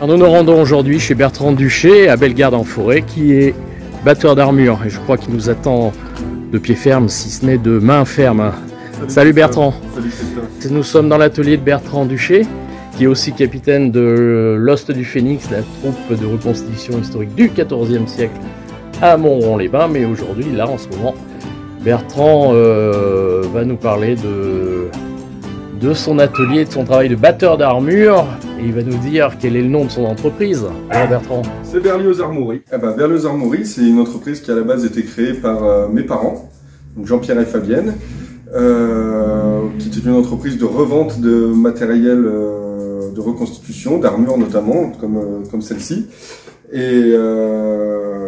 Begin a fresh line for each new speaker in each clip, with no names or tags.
nous nous rendons aujourd'hui chez Bertrand Duché à Bellegarde-en-Forêt, qui est batteur d'armure et je crois qu'il nous attend de pied ferme, si ce n'est de main ferme. Salut Bertrand.
Salut Christophe.
Nous sommes dans l'atelier de Bertrand Duché, qui est aussi capitaine de l'Hoste du Phénix, la troupe de reconstitution historique du XIVe siècle à Montron-les-Bains. Mais aujourd'hui, là en ce moment, Bertrand va nous parler de son atelier, de son travail de batteur d'armure, et il va nous dire quel est le nom de son entreprise. Alors Bertrand.
C'est Berlioz Armouries. Berlioz Armouries, c'est une entreprise qui à la base été créée par mes parents, donc Jean-Pierre et Fabienne, qui était une entreprise de revente de matériel de reconstitution, d'armure notamment, comme celle-ci. Et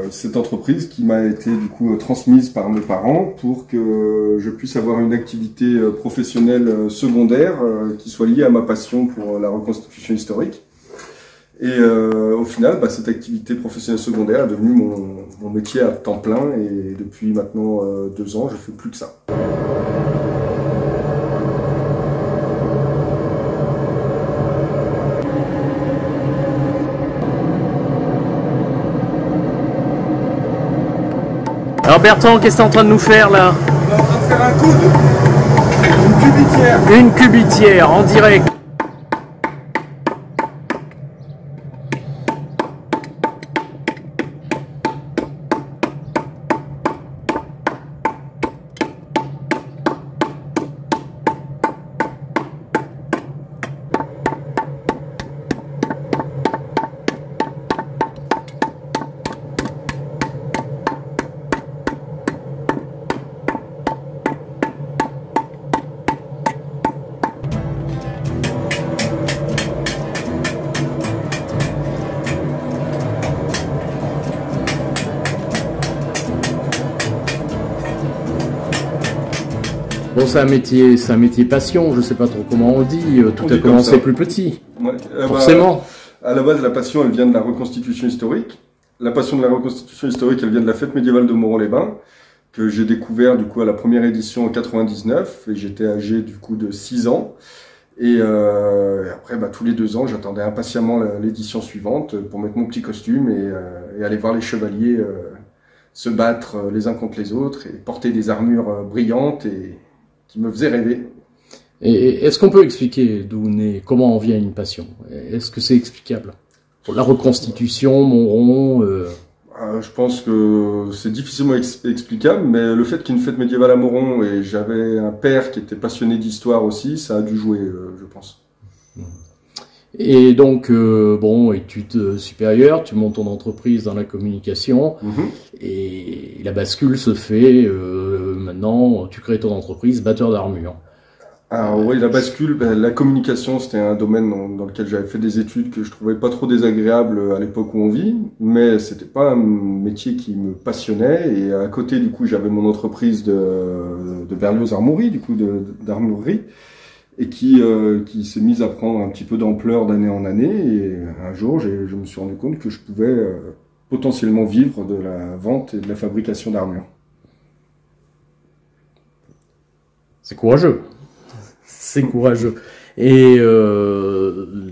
cette entreprise qui m'a été du coup transmise par mes parents pour que je puisse avoir une activité professionnelle secondaire qui soit liée à ma passion pour la reconstitution historique. Et au final, cette activité professionnelle secondaire est devenue mon métier à temps plein, et depuis maintenant 2 ans, je fais plus que ça.
Alors Bertrand, qu'est-ce que tu es en train de nous faire là?
On est en train de faire un coude, une cubitière.
Une cubitière en direct. Bon, c'est un métier passion, je sais pas trop comment on le dit, tout a commencé plus petit,
Ouais.
forcément.
À la base, la passion, elle vient de la reconstitution historique. La passion de la reconstitution historique, elle vient de la fête médiévale de Montron-les-Bains, que j'ai découvert du coup à la première édition en 99, et j'étais âgé du coup de 6 ans. Et après, tous les 2 ans, j'attendais impatiemment l'édition suivante pour mettre mon petit costume et aller voir les chevaliers se battre les uns contre les autres et porter des armures brillantes et qui me faisaient rêver.
Et est-ce qu'on peut expliquer d'où naît, comment on vient à une passion? Est-ce que c'est explicable? Pour la reconstitution, Montron
Je pense que c'est difficilement explicable, mais le fait qu'il y ait une fête médiévale à Montron, et j'avais un père qui était passionné d'histoire aussi, ça a dû jouer, je pense.
Et donc, bon, études supérieures, tu montes ton entreprise dans la communication, et la bascule se fait, maintenant, tu crées ton entreprise, batteur d'armure.
Alors oui, la bascule, la communication, c'était un domaine dans lequel j'avais fait des études que je trouvais pas trop désagréables à l'époque où on vit, mais c'était pas un métier qui me passionnait. Et à côté, du coup, j'avais mon entreprise de Berlioz Armouries, du coup, d'armurerie, et qui s'est mise à prendre un petit peu d'ampleur d'année en année. Et un jour, je me suis rendu compte que je pouvais potentiellement vivre de la vente et de la fabrication d'armures.
C'est courageux. C'est courageux. Et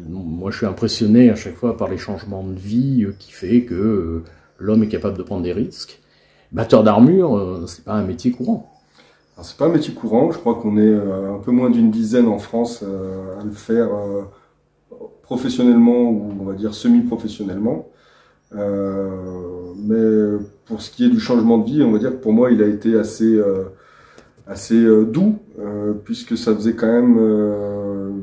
moi, je suis impressionné à chaque fois par les changements de vie qui fait que l'homme est capable de prendre des risques. Batteur d'armure, c'est pas un métier courant.
C'est pas un métier courant. Je crois qu'on est un peu moins d'une dizaine en France à le faire professionnellement, ou on va dire semi-professionnellement. Mais pour ce qui est du changement de vie, on va dire que pour moi, il a été assez doux, puisque ça faisait quand même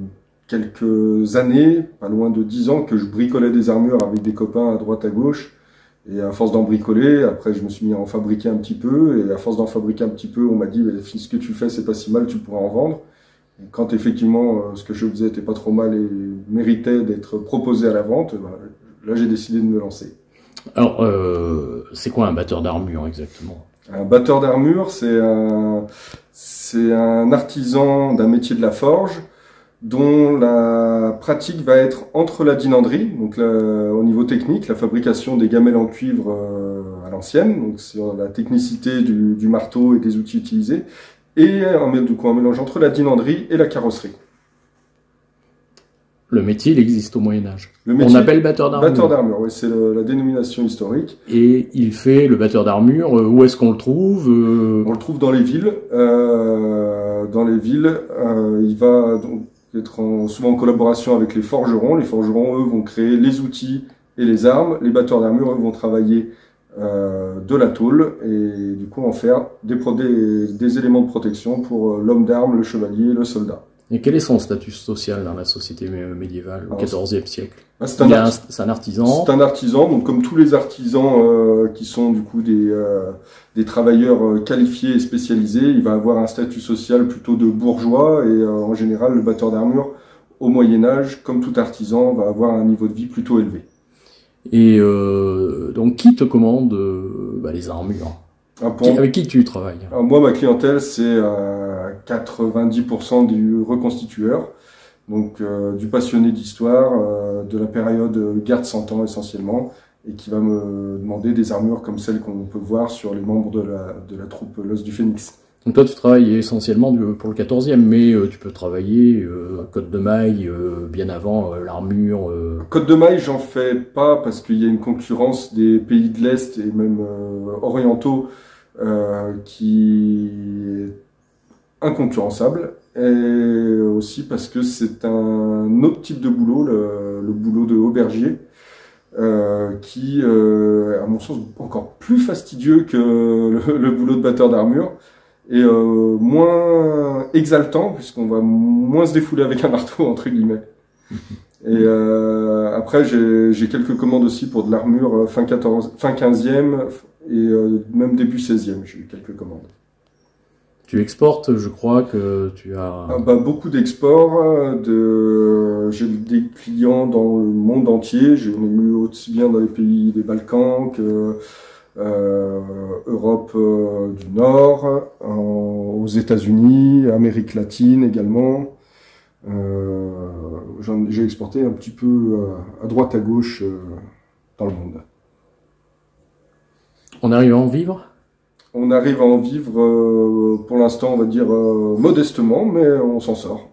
quelques années, pas loin de 10 ans, que je bricolais des armures avec des copains à droite à gauche. Et à force d'en bricoler, après je me suis mis à en fabriquer un petit peu, et à force d'en fabriquer un petit peu, on m'a dit ce que tu fais c'est pas si mal, tu pourras en vendre. Et quand effectivement ce que je faisais était pas trop mal et méritait d'être proposé à la vente, là j'ai décidé de me lancer.
Alors, c'est quoi un batteur d'armure exactement?
Un batteur d'armure, c'est un artisan d'un métier de la forge, dont la pratique va être entre la dinanderie, donc au niveau technique, la fabrication des gamelles en cuivre à l'ancienne, donc sur la technicité du marteau et des outils utilisés, et un mélange entre la dinanderie et la carrosserie.
Le métier, il existe au Moyen-Âge.
On
appelle batteur d'armure.
Batteur d'armure, oui, c'est la dénomination historique.
Et il fait le batteur d'armure, où est-ce qu'on le trouve
On le trouve dans les villes. Il va donc être souvent en collaboration avec les forgerons. Les forgerons, eux, vont créer les outils et les armes. Les batteurs d'armure, eux, vont travailler de la tôle et du coup en faire des éléments de protection pour l'homme d'armes, le chevalier, le soldat.
Et quel est son statut social dans la société médiévale au XIVe siècle?
C'est un
artisan.
C'est un artisan, donc comme tous les artisans qui sont du coup des travailleurs qualifiés et spécialisés, il va avoir un statut social plutôt de bourgeois et en général le batteur d'armure au Moyen-Âge, comme tout artisan, va avoir un niveau de vie plutôt élevé. Et
donc qui te commande les armures? Avec qui tu travailles?
Alors moi, ma clientèle, c'est 90% du reconstitueur, donc du passionné d'histoire, de la période guerre de 100 ans essentiellement, et qui va me demander des armures comme celles qu'on peut voir sur les membres de la troupe L'Os du Phénix.
Donc toi, tu travailles essentiellement pour le 14e, mais tu peux travailler Côte de Maille bien avant l'armure.
Côte de Maille, j'en fais pas parce qu'il y a une concurrence des pays de l'Est et même orientaux qui est inconcurrençable, et aussi parce que c'est un autre type de boulot, le boulot de aubergier, qui est à mon sens encore plus fastidieux que le boulot de batteur d'armure, et moins exaltant, puisqu'on va moins se défouler avec un marteau, entre guillemets. Et après, j'ai quelques commandes aussi pour de l'armure fin 15e et même début 16e, j'ai eu quelques commandes.
Tu exportes, je crois que tu as...
Beaucoup d'exports, j'ai des clients dans le monde entier, j'en ai eu aussi bien dans les pays des Balkans que Europe du Nord, aux États-Unis, Amérique latine également. J'ai exporté un petit peu à droite à gauche dans le monde.
On arrive à en vivre?
On arrive à en vivre pour l'instant, on va dire modestement, mais on s'en sort.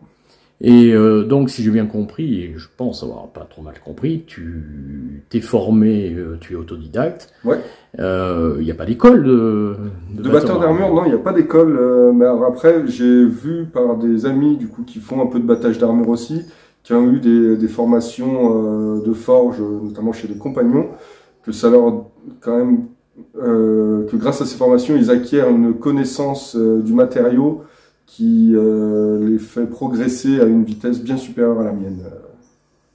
Et donc, si j'ai bien compris, et je pense avoir pas trop mal compris, tu t'es formé, tu es autodidacte.
Ouais.
Il n'y a pas d'école de
batteur d'armure, non, il n'y a pas d'école. Mais après, j'ai vu par des amis du coup qui font un peu de battage d'armure aussi, qui ont eu des formations de forge, notamment chez les compagnons, que ça leur quand même que grâce à ces formations, ils acquièrent une connaissance du matériau qui les fait progresser à une vitesse bien supérieure à la mienne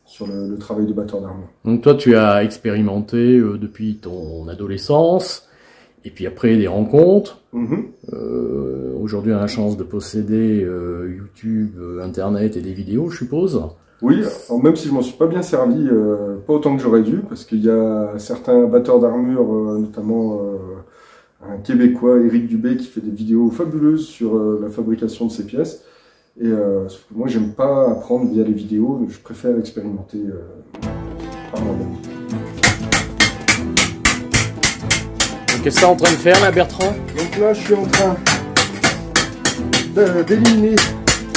sur le travail de batteur d'armure.
Donc toi, tu as expérimenté depuis ton adolescence, et puis après des rencontres. Aujourd'hui, on a la chance de posséder YouTube, Internet et des vidéos, je suppose.
Oui, même si je m'en suis pas bien servi, pas autant que j'aurais dû, parce qu'il y a certains batteurs d'armure, notamment un Québécois, Éric Dubé, qui fait des vidéos fabuleuses sur la fabrication de ces pièces. Et sauf que moi, j'aime pas apprendre via les vidéos, je préfère expérimenter par moi-même.
Qu'est-ce que tu es en train de faire là, Bertrand?
Donc là, je suis en train d'éliminer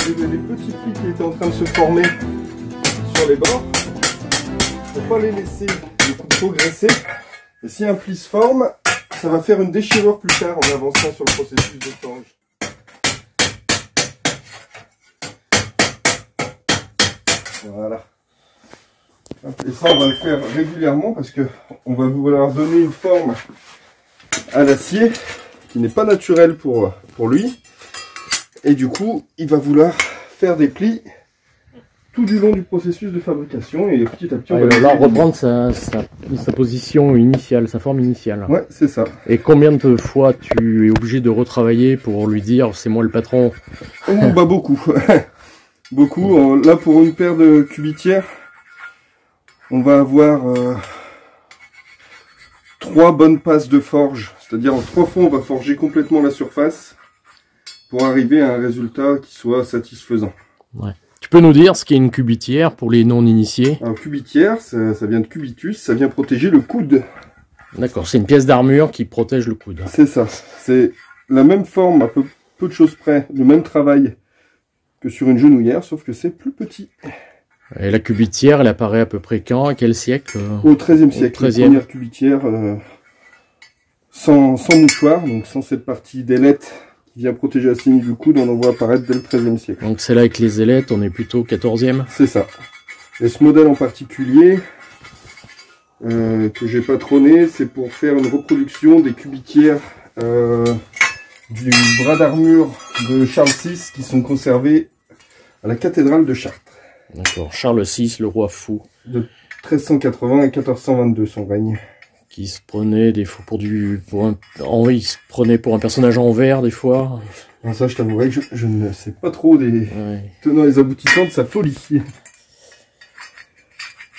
les petits plis qui étaient en train de se former sur les bords, pour pas les laisser progresser. Et si un pli se forme, ça va faire une déchirure plus tard en avançant sur le processus de forge. Voilà. Et ça, on va le faire régulièrement parce que on va vouloir donner une forme à l'acier qui n'est pas naturelle pour lui. Et du coup, il va vouloir faire des plis tout du long du processus de fabrication, et petit à petit on va
là reprendre sa position initiale, sa forme initiale.
Ouais, c'est ça.
Et combien de fois tu es obligé de retravailler pour lui dire c'est moi le patron?
Beaucoup. Beaucoup. Là, pour une paire de cubitières, on va avoir 3 bonnes passes de forge, c'est-à-dire en 3 fois on va forger complètement la surface pour arriver à un résultat qui soit satisfaisant.
Ouais. Tu peux nous dire ce qu'est une cubitière pour les non-initiés?
Alors, cubitière, ça vient de cubitus, ça vient protéger le coude.
D'accord, c'est une pièce d'armure qui protège le coude.
C'est ça. C'est la même forme, à peu de choses près, le même travail que sur une genouillère, sauf que c'est plus petit.
Et la cubitière, elle apparaît à peu près quand? À quel siècle?
Au XIIIe siècle.
Au
La première cubitière sans mouchoir, donc sans cette partie d'ailette qui vient protéger la chenille du coude, on en voit apparaître dès le XIIIe siècle.
Donc celle-là avec les ailettes, on est plutôt au XIVe? C'est
ça. Et ce modèle en particulier, que j'ai patronné, c'est pour faire une reproduction des cubitières du bras d'armure de Charles VI qui sont conservés à la cathédrale de Chartres.
D'accord, Charles VI, le roi fou.
De 1380 à 1422, son règne.
Qui se prenait des fois il se prenait pour un personnage en verre des fois.
Non, ça, je t'avouerai que je ne sais pas trop des tenants et les aboutissants de sa folie.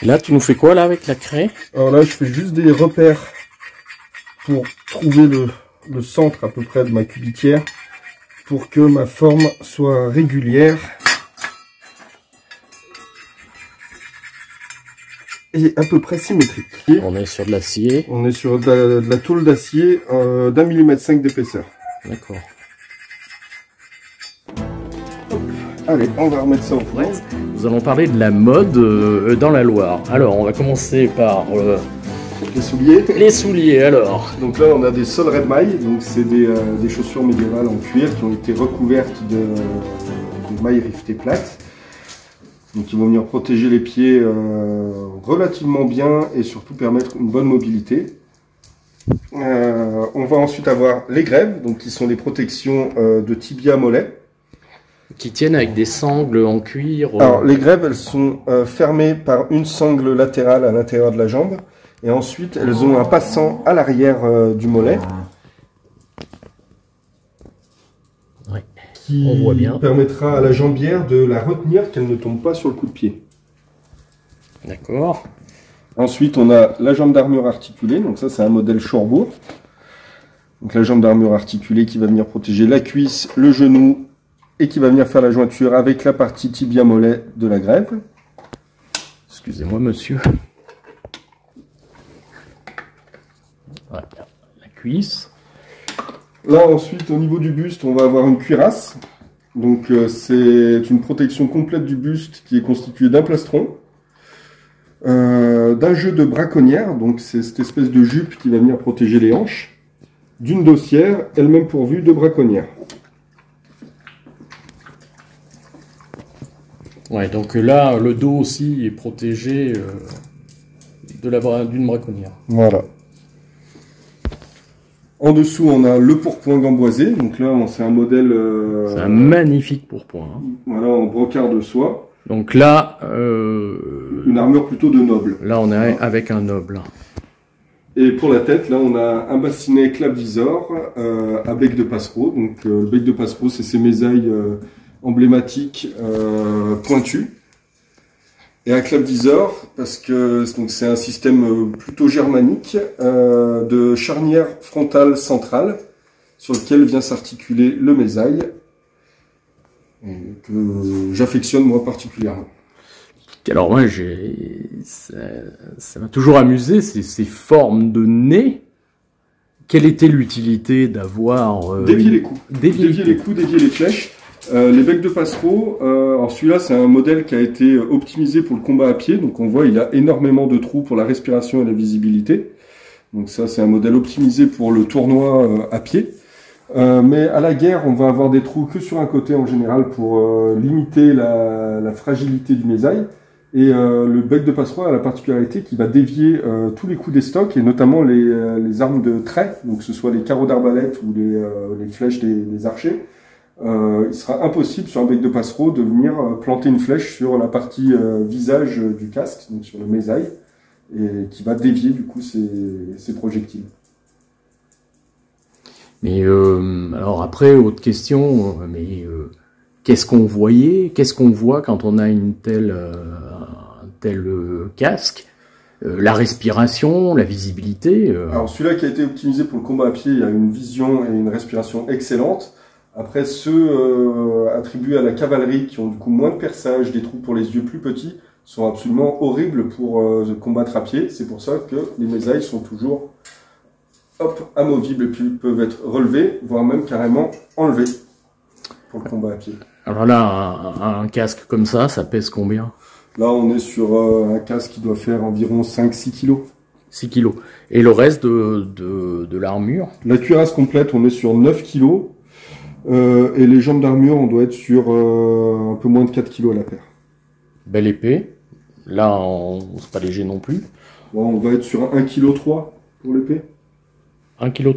Et là, tu nous fais quoi là avec la craie?
Alors là, je fais juste des repères pour trouver le centre à peu près de ma cubitière pour que ma forme soit régulière. Et à peu près symétrique.
On est sur de l'acier.
On est sur de la tôle d'acier d'1,5 mm d'épaisseur.
D'accord.
Allez, on va remettre ça au four.
Nous allons parler de la mode dans la Loire. Alors, on va commencer par
les souliers.
Les souliers, alors.
Donc là, on a des soles red mailles. Donc c'est des chaussures médiévales en cuir qui ont été recouvertes de mailles rivetées plates. Donc ils vont venir protéger les pieds relativement bien et surtout permettre une bonne mobilité. On va ensuite avoir les grèves, donc qui sont des protections de tibia mollet.
Qui tiennent avec des sangles en cuir.
Alors les grèves, elles sont fermées par une sangle latérale à l'intérieur de la jambe. Et ensuite, elles ont un passant à l'arrière du mollet. Qui
on voit bien.
Permettra à la jambière de la retenir, qu'elle ne tombe pas sur le coup de pied.
D'accord.
Ensuite, on a la jambe d'armure articulée. Donc ça, c'est un modèle Cherbourg. Donc la jambe d'armure articulée qui va venir protéger la cuisse, le genou et qui va venir faire la jointure avec la partie tibia-mollet de la grève.
Excusez-moi, monsieur. Voilà, la cuisse.
Là, ensuite, au niveau du buste, on va avoir une cuirasse. Donc, c'est une protection complète du buste qui est constituée d'un plastron, d'un jeu de braconnière, donc c'est cette espèce de jupe qui va venir protéger les hanches, d'une dossière, elle-même pourvue de braconnière.
Ouais, donc là, le dos aussi est protégé d'une braconnière.
Voilà. En dessous, on a le pourpoint gamboisé. Donc là, c'est un modèle...
c'est un magnifique pourpoint. Hein.
Voilà, en brocart de soie.
Donc là...
une armure plutôt de noble.
Là, on est avec un noble.
Et pour la tête, là, on a un bassinet clap-visor à bec de passereau. Donc le bec de passereau, c'est ces mésailles emblématiques pointues. Et un clap-visor, parce que c'est un système plutôt germanique de charnière frontale centrale sur lequel vient s'articuler le mésaille, que j'affectionne moi particulièrement.
Alors moi, ça m'a toujours amusé, ces formes de nez. Quelle était l'utilité d'avoir...
dévier les coups. Dévier les coups, dévier les flèches. Les becs de passereau, alors celui-là c'est un modèle qui a été optimisé pour le combat à pied, donc on voit il a énormément de trous pour la respiration et la visibilité. Donc ça c'est un modèle optimisé pour le tournoi à pied. Mais à la guerre on va avoir des trous que sur un côté en général pour limiter la fragilité du mésaille. Et le bec de passereau a la particularité qu'il va dévier tous les coups des stocks et notamment les armes de trait, donc que ce soit les carreaux d'arbalète ou les flèches des archers. Il sera impossible sur un bec de passereau de venir planter une flèche sur la partie visage du casque, donc sur le mésaille, et qui va dévier du coup ces projectiles.
Mais alors après, autre question, qu'est-ce qu'on voyait, qu'est-ce qu'on voit quand on a un tel casque? La respiration, la visibilité.
Alors celui-là qui a été optimisé pour le combat à pied, il y a une vision et une respiration excellente. Après, ceux attribués à la cavalerie qui ont du coup moins de perçage, des trous pour les yeux plus petits, sont absolument horribles pour combattre à pied. C'est pour ça que les mésailles sont toujours amovibles et puis peuvent être relevés, voire même carrément enlevés pour le combat à pied.
Alors là, un casque comme ça pèse combien?
Là, on est sur un casque qui doit faire environ 5-6 kg.
6 kg. Et le reste de l'armure?
La cuirasse complète, on est sur 9 kg. Et les jambes d'armure, on doit être sur un peu moins de 4 kg à la paire.
Belle épée. Là, c'est pas léger non plus.
Bon, on va être sur 1,3 kg pour l'épée.
1,3 kg.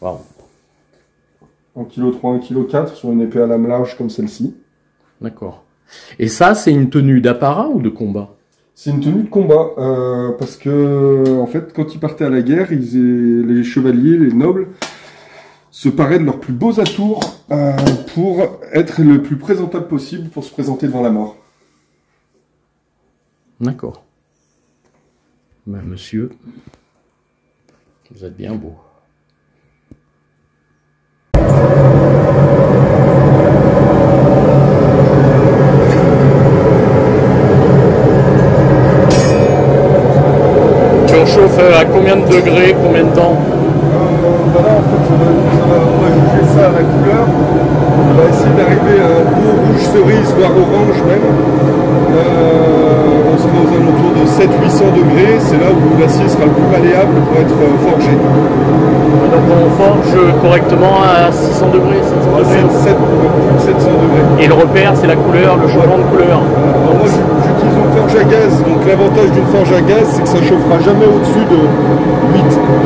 Waouh.
1,3 kg, 1,4 kg sur une épée à lame large comme celle-ci.
D'accord. Et ça, c'est une tenue d'apparat ou de combat?
C'est une tenue de combat, parce que, en fait, quand ils partaient à la guerre, les chevaliers, les nobles, se paraient de leurs plus beaux atours pour être le plus présentable possible pour se présenter devant la mort.
D'accord. Ben, monsieur, vous êtes bien beau. Tu en chauffes à combien de degrés, combien de temps?
Voilà, en fait, on va juger ça à la couleur. On va essayer d'arriver à un beau rouge cerise, voire orange même. On sera aux alentours de 700-800 degrés. C'est là où l'acier sera le plus malléable pour être forgé.
Donc on forge correctement à 600 degrés, 700 degrés.
Plus de 700 degrés.
Et le repère, c'est la couleur, le changement de couleur.
Alors moi, j'utilise une forge à gaz. Donc l'avantage d'une forge à gaz, c'est que ça chauffera jamais au-dessus de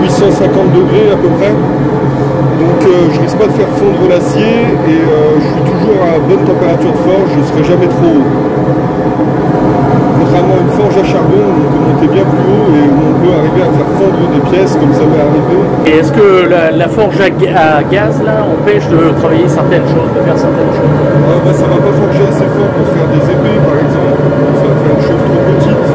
850 degrés à peu près. Donc je risque pas de faire fondre l'acier et je suis toujours à bonne température de forge, je ne serai jamais trop haut. Contrairement à une forge à charbon, où on peut monter bien plus haut et où on peut arriver à faire fondre des pièces comme ça m'est arrivé.
Et est-ce que la forge à gaz là empêche de travailler certaines choses, de faire certaines choses?
Bah, ça va pas forger assez fort pour faire des épées par exemple, ça va faire une chose trop petite.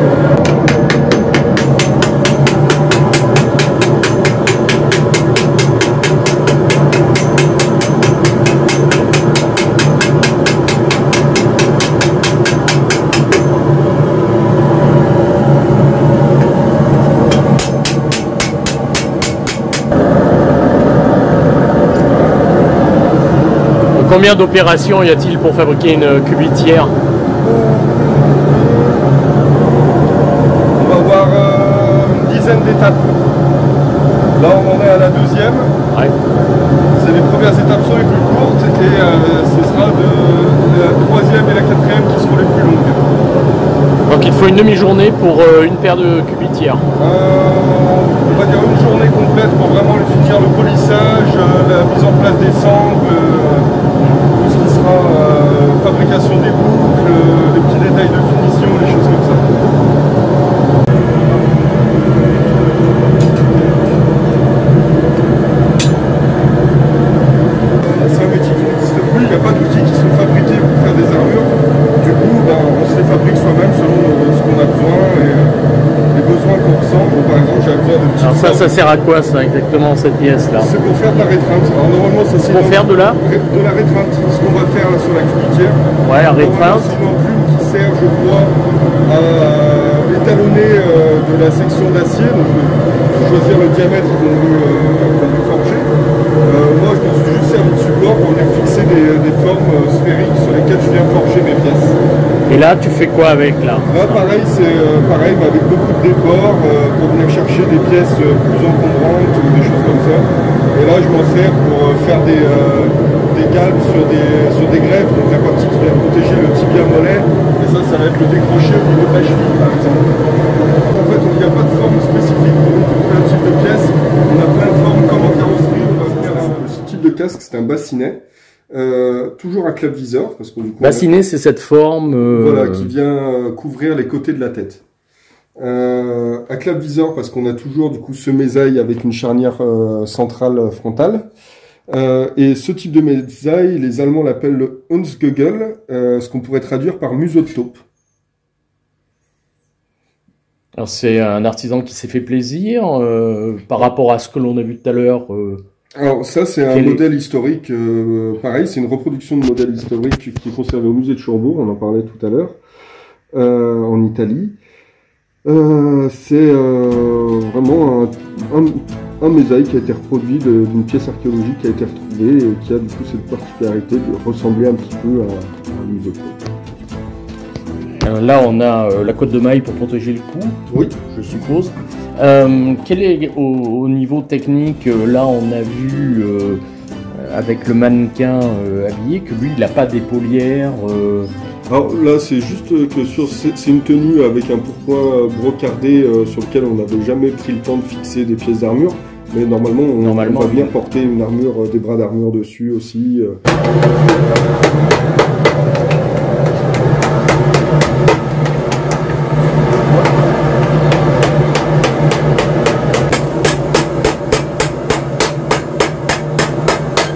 Combien d'opérations y a-t-il pour fabriquer une cubitière?
On va avoir une dizaine d'étapes. Là on en est à la deuxième.
Ouais.
C'est les premières étapes sont les plus courtes et ce sera la troisième et la quatrième qui seront les plus longues.
Donc il faut une demi-journée pour une paire de cubitières.
On va dire une journée complète pour vraiment finir le polissage, la mise en place des sangles, tout ce qui sera fabrication des boucles, les petits détails de finition, les choses comme ça. C'est un métier qui n'existe plus, il n'y a pas d'outils qui sont fabriqués pour faire des armures. Du coup, on se les fabrique soi-même selon ce qu'on a besoin et les besoins qu'on ressent. Bon, par exemple, j'ai besoin de petites.
Alors ça sert à quoi ça exactement cette pièce là?
C'est pour faire de la rétreinte. Alors normalement ça c'est
pour faire de la
rétreinte, ce qu'on va faire là, sur la cubitière.
Ouais, la rétreinte.
C'est une plume qui sert, je crois, à étalonner de la section d'acier. Donc je vais choisir le diamètre qu'on veut forger. Moi je me suis juste servi de support pour venir fixer des formes sphériques sur lesquelles je viens forger mes pièces.
Et là tu fais quoi avec là?
Là pareil, c'est pareil mais avec beaucoup de décors pour venir chercher des pièces plus encombrantes ou des choses comme ça. Et là je m'en sers pour faire des galbes sur des greffes, donc la partie qui vient protéger le tibia mollet. Et ça va être le décroché au niveau de la cheville par exemple. En fait il n'y a pas de forme spécifique pour plein de types de pièces. On a plein de formes comme en carrosserie. On va venir ce type de casque, c'est un bassinet. Toujours un clap-viseur parce que du coup,
bassinet, c'est cette forme
voilà, qui vient couvrir les côtés de la tête. Un clap-viseur parce qu'on a toujours du coup ce mésaille avec une charnière centrale frontale. Et ce type de mésaille, les Allemands l'appellent le Hundsgögel, ce qu'on pourrait traduire par museau de taupe.
Alors c'est un artisan qui s'est fait plaisir par rapport à ce que l'on a vu tout à l'heure.
Alors ça c'est un modèle historique, pareil c'est une reproduction de modèle historique qui est conservé au musée de Cherbourg, on en parlait tout à l'heure, en Italie. C'est vraiment un mésaille qui a été reproduit d'une pièce archéologique qui a été retrouvée et qui a du coup cette particularité de ressembler un petit peu à un museau de taupe.
Là, on a la cotte de maille pour protéger le cou,
Oui.
je suppose. Quel est au niveau technique? Là, on a vu avec le mannequin habillé que lui, il n'a pas d'épaulière.
Alors là, c'est juste que c'est une tenue avec un pourpoint brocardé sur lequel on n'avait jamais pris le temps de fixer des pièces d'armure. Mais normalement, on va bien porter une armure, des bras d'armure dessus aussi.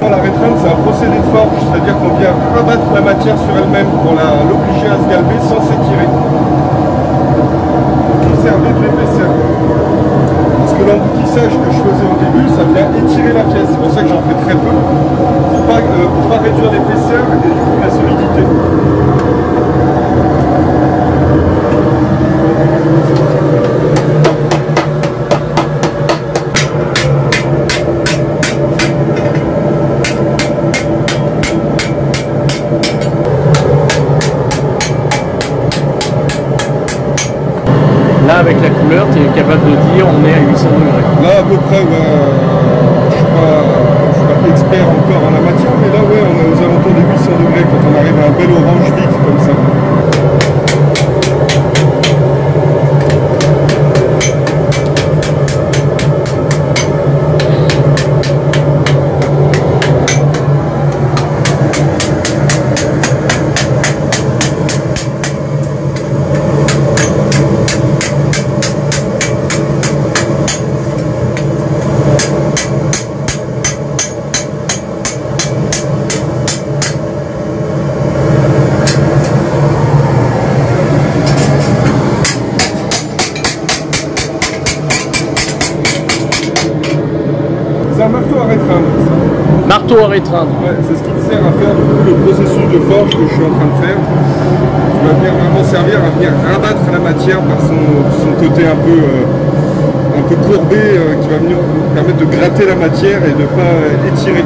La rétreinte, c'est un procédé de forge, c'est-à-dire qu'on vient rabattre la matière sur elle-même pour l'obliger à se galber sans s'étirer. Conserver de l'épaisseur. Parce que l'emboutissage que je faisais au début, ça vient étirer la pièce. C'est pour ça que j'en fais très peu, pour pas réduire l'épaisseur et du coup la solidité.
Là, avec la couleur, tu es capable de dire on est à 800 degrés.
Là, à peu près, je suis pas expert encore en la matière, mais là, ouais, on est aux alentours des 800 degrés quand on arrive à un bel orange vif comme ça. C'est un marteau à rétreindre, ça.
Marteau à rétreindre.
Ouais, c'est ce qui te sert à faire le processus de forge que je suis en train de faire. Qui va venir vraiment servir à venir rabattre la matière par son côté un peu courbé, qui va venir permettre de gratter la matière et de ne pas étirer.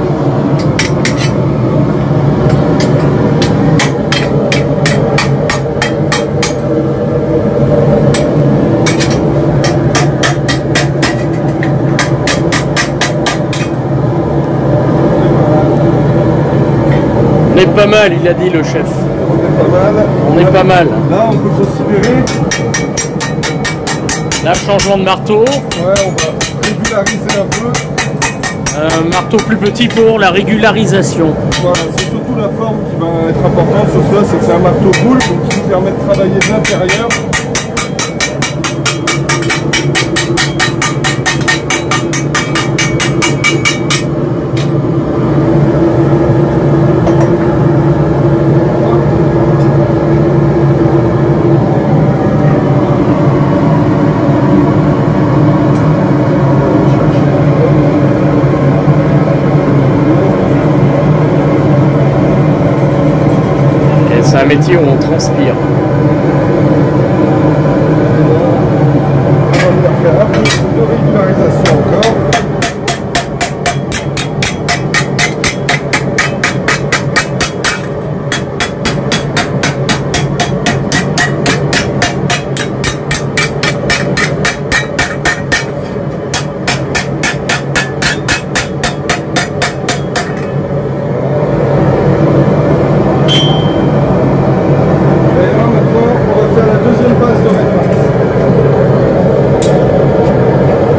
On est pas mal, il a dit le chef.
On est pas mal.
On est pas mal.
Là, on peut considérer.
Là, changement de marteau.
Ouais, on va régulariser un peu.
Un marteau plus petit pour la régularisation.
Voilà, c'est surtout la forme qui va être importante sur cela, c'est que c'est un marteau boule donc qui nous permet de travailler de l'intérieur.
C'est un métier où on transpire.
On va venir faire un peu de régularisation encore.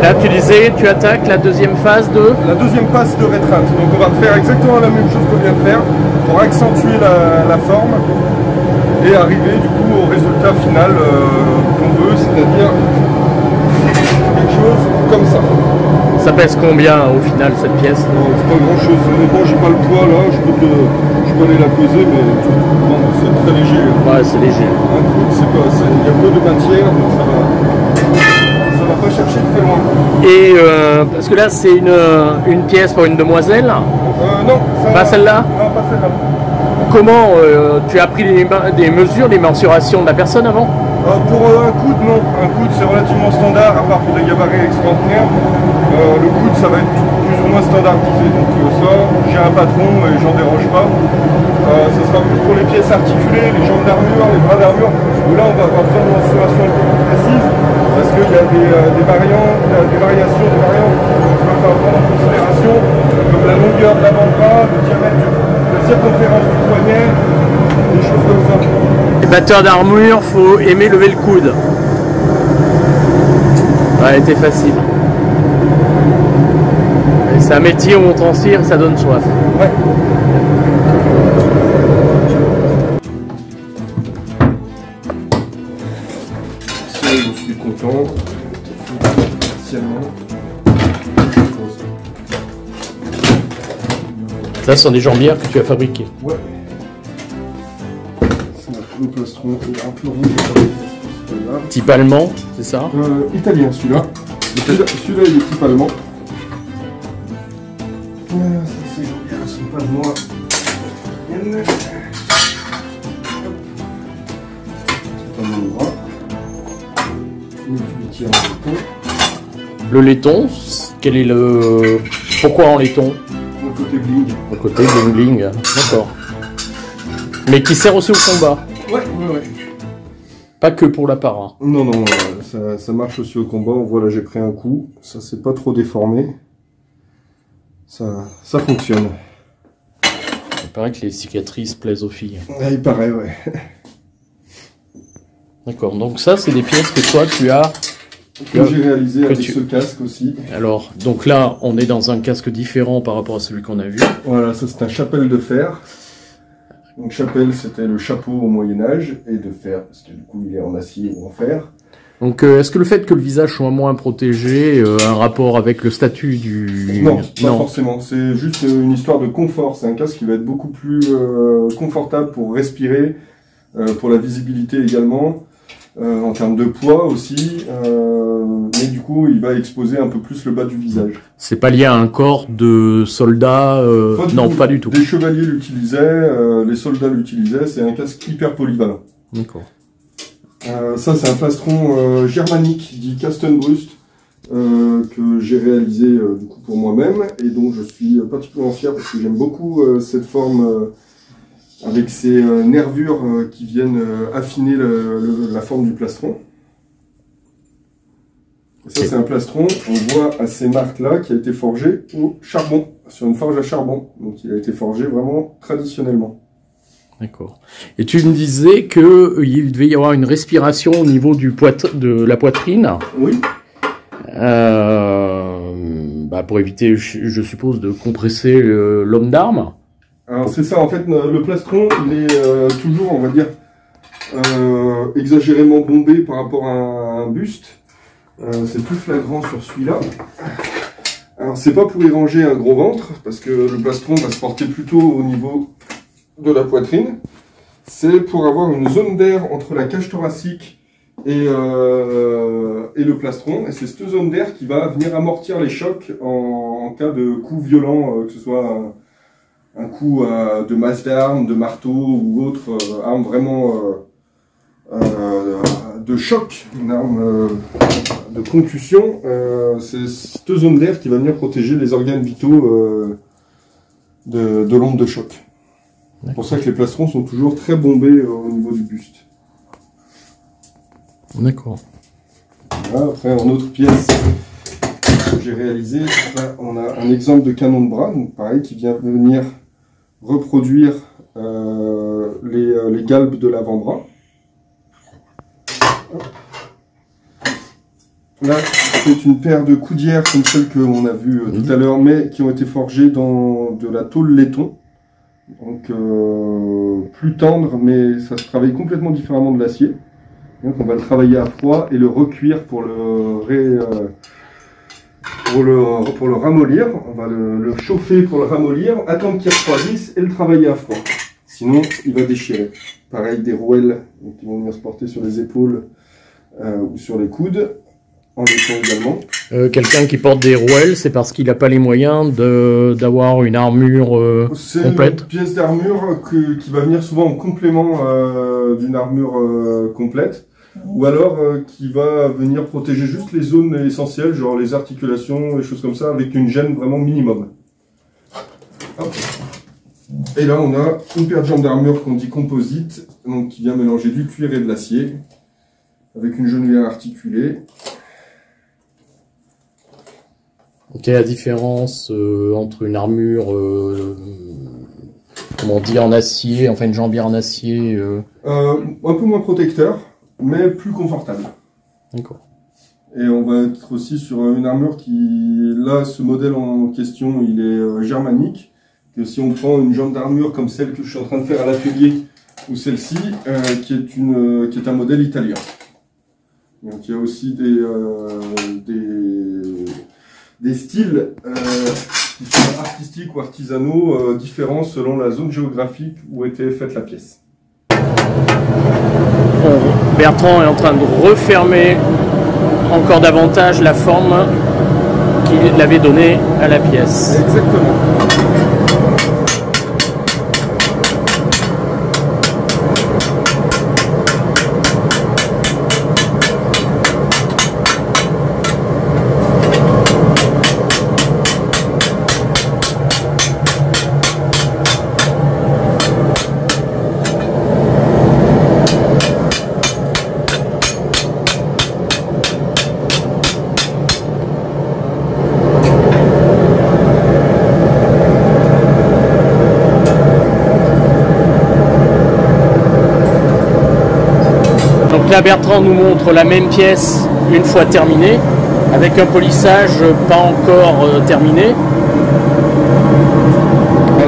Là, tu disais, tu attaques la deuxième phase de...
La deuxième passe de rétreinte. Donc on va faire exactement la même chose qu'on vient de faire pour accentuer la forme et arriver du coup au résultat final qu'on veut, c'est-à-dire quelque chose comme ça.
Ça pèse combien au final cette pièce?
C'est pas grand chose. Honnêtement, j'ai pas le poids là, je peux aller la peser, mais bon, c'est très léger.
Ouais, c'est léger.
Un coup, il y a peu de matière, donc ça va pas chercher très loin.
Et parce que là, c'est une pièce pour une demoiselle.
Non,
Pas celle-là?
Non, pas celle-là.
Comment tu as pris des mesures, des mensurations de la personne avant?
Pour un coude, non. Un coude, c'est relativement standard, à part pour des gabarits extraordinaires. Le coude, ça va être plus ou moins standardisé. Donc ça, j'ai un patron et j'en dérange pas. Ça sera plus pour les pièces articulées, les jambes d'armure, les bras d'armure, où là, on va avoir besoin de mensuration un peu plus précise, parce qu'il y a des variations qui peuvent prendre en considération, comme la longueur de l'avant-bras, le diamètre, la circonférence du poignet, des choses comme ça.
Les batteurs d'armure, faut aimer lever le coude. Ouais, c'était facile. C'est un métier où on transpire, ça donne soif.
Ouais. Ça, je suis content.
Ça, ce sont des jambières que tu as fabriquées.
Ouais. Le plastron est un peu rouge.
Type allemand, c'est ça?
Italien celui-là. Celui-là il est type allemand. Ça c'est joli, elles sont pas de moi.
Le laiton, quel est le... Pourquoi en laiton?
Le côté bling.
Le côté bling, d'accord. Mais qui sert aussi au combat?
Ouais.
Pas que pour l'apparat.
Non, ça marche aussi au combat. Voilà, j'ai pris un coup. Ça s'est pas trop déformé. Ça fonctionne.
Il paraît que les cicatrices plaisent aux filles.
Il paraît, ouais.
D'accord, donc ça, c'est des pièces que toi, tu as...
Que j'ai réalisé avec ce casque aussi.
Alors, donc là, on est dans un casque différent par rapport à celui qu'on a vu.
Voilà, ça c'est un chapelle de fer. Donc chapelle, c'était le chapeau au Moyen-Âge, et de fer, parce que du coup il est en acier ou en fer.
Donc est-ce que le fait que le visage soit moins protégé a un rapport avec le statut du...
Non, pas forcément. C'est juste une histoire de confort. C'est un casque qui va être beaucoup plus confortable pour respirer, pour la visibilité également. En termes de poids aussi, mais du coup il va exposer un peu plus le bas du visage.
C'est pas lié à un corps de soldats non, pas du tout.
Les chevaliers l'utilisaient, les soldats l'utilisaient, c'est un casque hyper polyvalent.
D'accord.
Ça c'est un plastron germanique dit Kastenbrust que j'ai réalisé du coup pour moi-même et dont je suis particulièrement fier parce que j'aime beaucoup cette forme avec ces nervures qui viennent affiner la forme du plastron. Ça, c'est un plastron, on voit à ces marques-là, qui a été forgé au charbon, sur une forge à charbon. Donc il a été forgé vraiment traditionnellement. D'accord.
Et tu me disais qu'il devait y avoir une respiration au niveau de la poitrine.
Oui.
Pour éviter, je suppose, de compresser l'homme d'armes.
Alors c'est ça, en fait, le plastron, il est toujours, on va dire, exagérément bombé par rapport à un buste. C'est plus flagrant sur celui-là. Alors c'est pas pour y ranger un gros ventre, parce que le plastron va se porter plutôt au niveau de la poitrine. C'est pour avoir une zone d'air entre la cage thoracique et le plastron. Et c'est cette zone d'air qui va venir amortir les chocs en cas de coup violent, que ce soit un coup de masse d'armes, de marteau ou autre arme vraiment de choc, une arme de concussion. C'est cette zone d'air qui va venir protéger les organes vitaux de l'onde de choc. C'est pour ça que les plastrons sont toujours très bombés au niveau du buste.
D'accord.
Voilà, après, en autre pièce que j'ai réalisé, là, on a un exemple de canon de bras, donc pareil, qui vient venir reproduire les galbes de l'avant-bras. Là, c'est une paire de coudières comme celle qu'on a vue tout à l'heure, mais qui ont été forgées dans de la tôle laiton. Donc, plus tendre, mais ça se travaille complètement différemment de l'acier. Donc, on va le travailler à froid et le recuire pour le ramollir. On va le chauffer pour le ramollir, attendre qu'il refroidisse et le travailler à froid. Sinon, il va déchirer. Pareil, des rouelles qui vont venir se porter sur les épaules ou sur les coudes. En laiton également.
Quelqu'un qui porte des rouelles, c'est parce qu'il n'a pas les moyens d'avoir une armure complète.
C'est une pièce d'armure qui va venir souvent en complément d'une armure complète. ou alors qui va venir protéger juste les zones essentielles, genre les articulations, les choses comme ça, avec une gêne vraiment minimum. Hop. Et là, on a une paire de jambes d'armure qu'on dit composite, donc qui vient mélanger du cuir et de l'acier, avec une genouillère articulée.
Quelle est la différence entre une armure, comment dire, en acier, enfin une jambière en acier
un peu moins protecteur, mais plus confortable.
D'accord.
Et on va être aussi sur une armure qui, là, ce modèle en question, il est germanique. Que si on prend une jambe d'armure comme celle que je suis en train de faire à l'atelier, ou celle-ci, qui est un modèle italien. Donc il y a aussi des styles qui sont artistiques ou artisanaux différents selon la zone géographique où était faite la pièce.
Bertrand est en train de refermer encore davantage la forme qu'il avait donnée à la pièce.
Exactement.
Là, Bertrand nous montre la même pièce une fois terminée, avec un polissage pas encore terminé.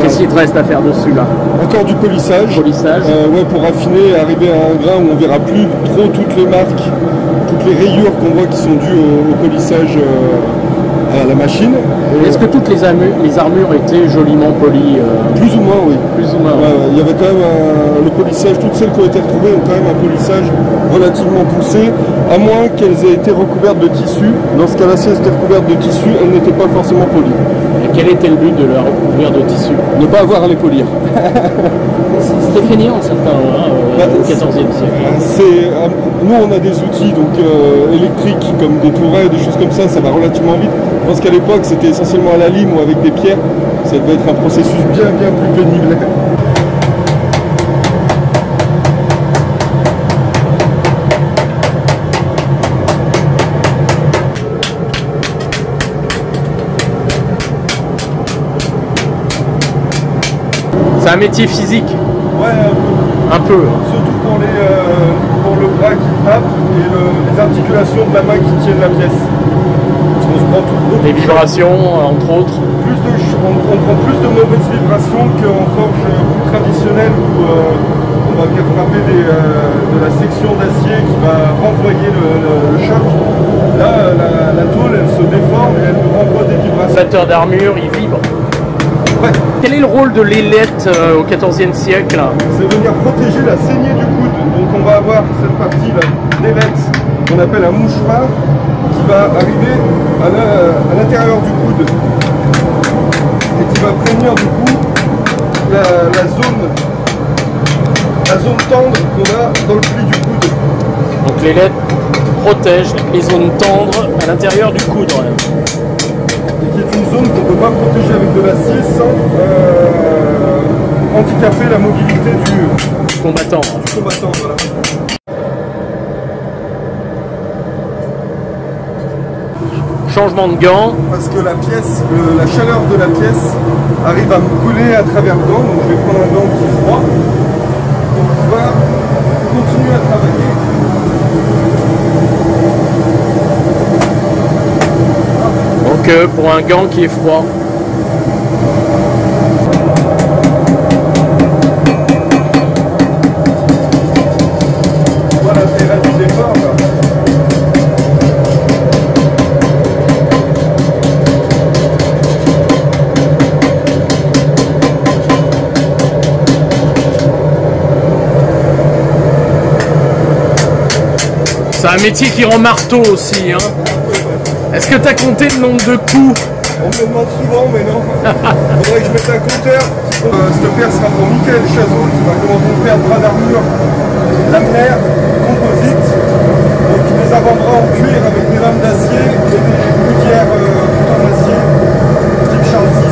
Qu'est-ce qu'il te reste à faire dessus là?
Encore du polissage. Ouais, pour affiner, arriver à un grain où on verra plus trop toutes les marques, toutes les rayures qu'on voit qui sont dues au polissage à la machine.
Est-ce que toutes les armures étaient joliment polies
Plus ou moins, oui.
Plus ou moins.
Il y avait quand même le polissage, toutes celles qui ont été retrouvées ont quand même un polissage relativement poussé, à moins qu'elles aient été recouvertes de tissu. Dans ce cas-là, si elles étaient recouvertes de tissu, elles n'étaient pas forcément polies.
Et quel était le but de la recouvrir de tissu?
Ne pas avoir à les polir.
C'était fainéant certains au XIVe siècle.
Nous, on a des outils donc électriques comme des tourelles, des choses comme ça va relativement vite. Je pense qu'à l'époque, c'était essentiellement à la lime ou avec des pierres. Ça devait être un processus bien plus pénible.
C'est un métier physique.
Ouais,
un peu.
Surtout pour le bras qui frappe et les articulations de la main qui tiennent la pièce. Parce qu'on se prend tout.
Les vibrations, entre autres.
On prend plus de mauvaises vibrations qu'en forge traditionnelle où on va bien frapper de la section d'acier qui va renvoyer le choc. Là, la tôle, elle se déforme et elle nous renvoie des vibrations.
Le batteur d'armure, il vibre.
Ouais.
Quel est le rôle de l'ailette au XIVe siècle?
C'est venir protéger la saignée du coude. Donc on va avoir cette partie d'ailette qu'on appelle un mouchoir qui va arriver à l'intérieur du coude et qui va prévenir du coup la zone tendre qu'on a dans le pli du coude.
Donc l'ailette protège les zones tendres à l'intérieur du coude.
Et qui est une zone qu'on ne peut pas protéger avec de l'acier sans handicaper la mobilité du
combattant.
Voilà.
Changement de gants.
Parce que la pièce, la chaleur de la pièce arrive à me couler à travers le gant, donc je vais prendre un gant qui est froid. Donc on va continuer à travailler.
Donc pour un gant qui est froid.
Voilà, c'est la mise des formes.
C'est un métier qui rend marteau aussi. Hein. Est-ce que tu as compté le nombre de coups?
On me demande souvent, mais non. Il faudrait que je mette un compteur. Cette paire sera pour Michael Chazot, qui va commander une paire de bras d'armure laminaire composite avant-bras en cuir avec des lames d'acier et des gouttières en acier, type Charles VI.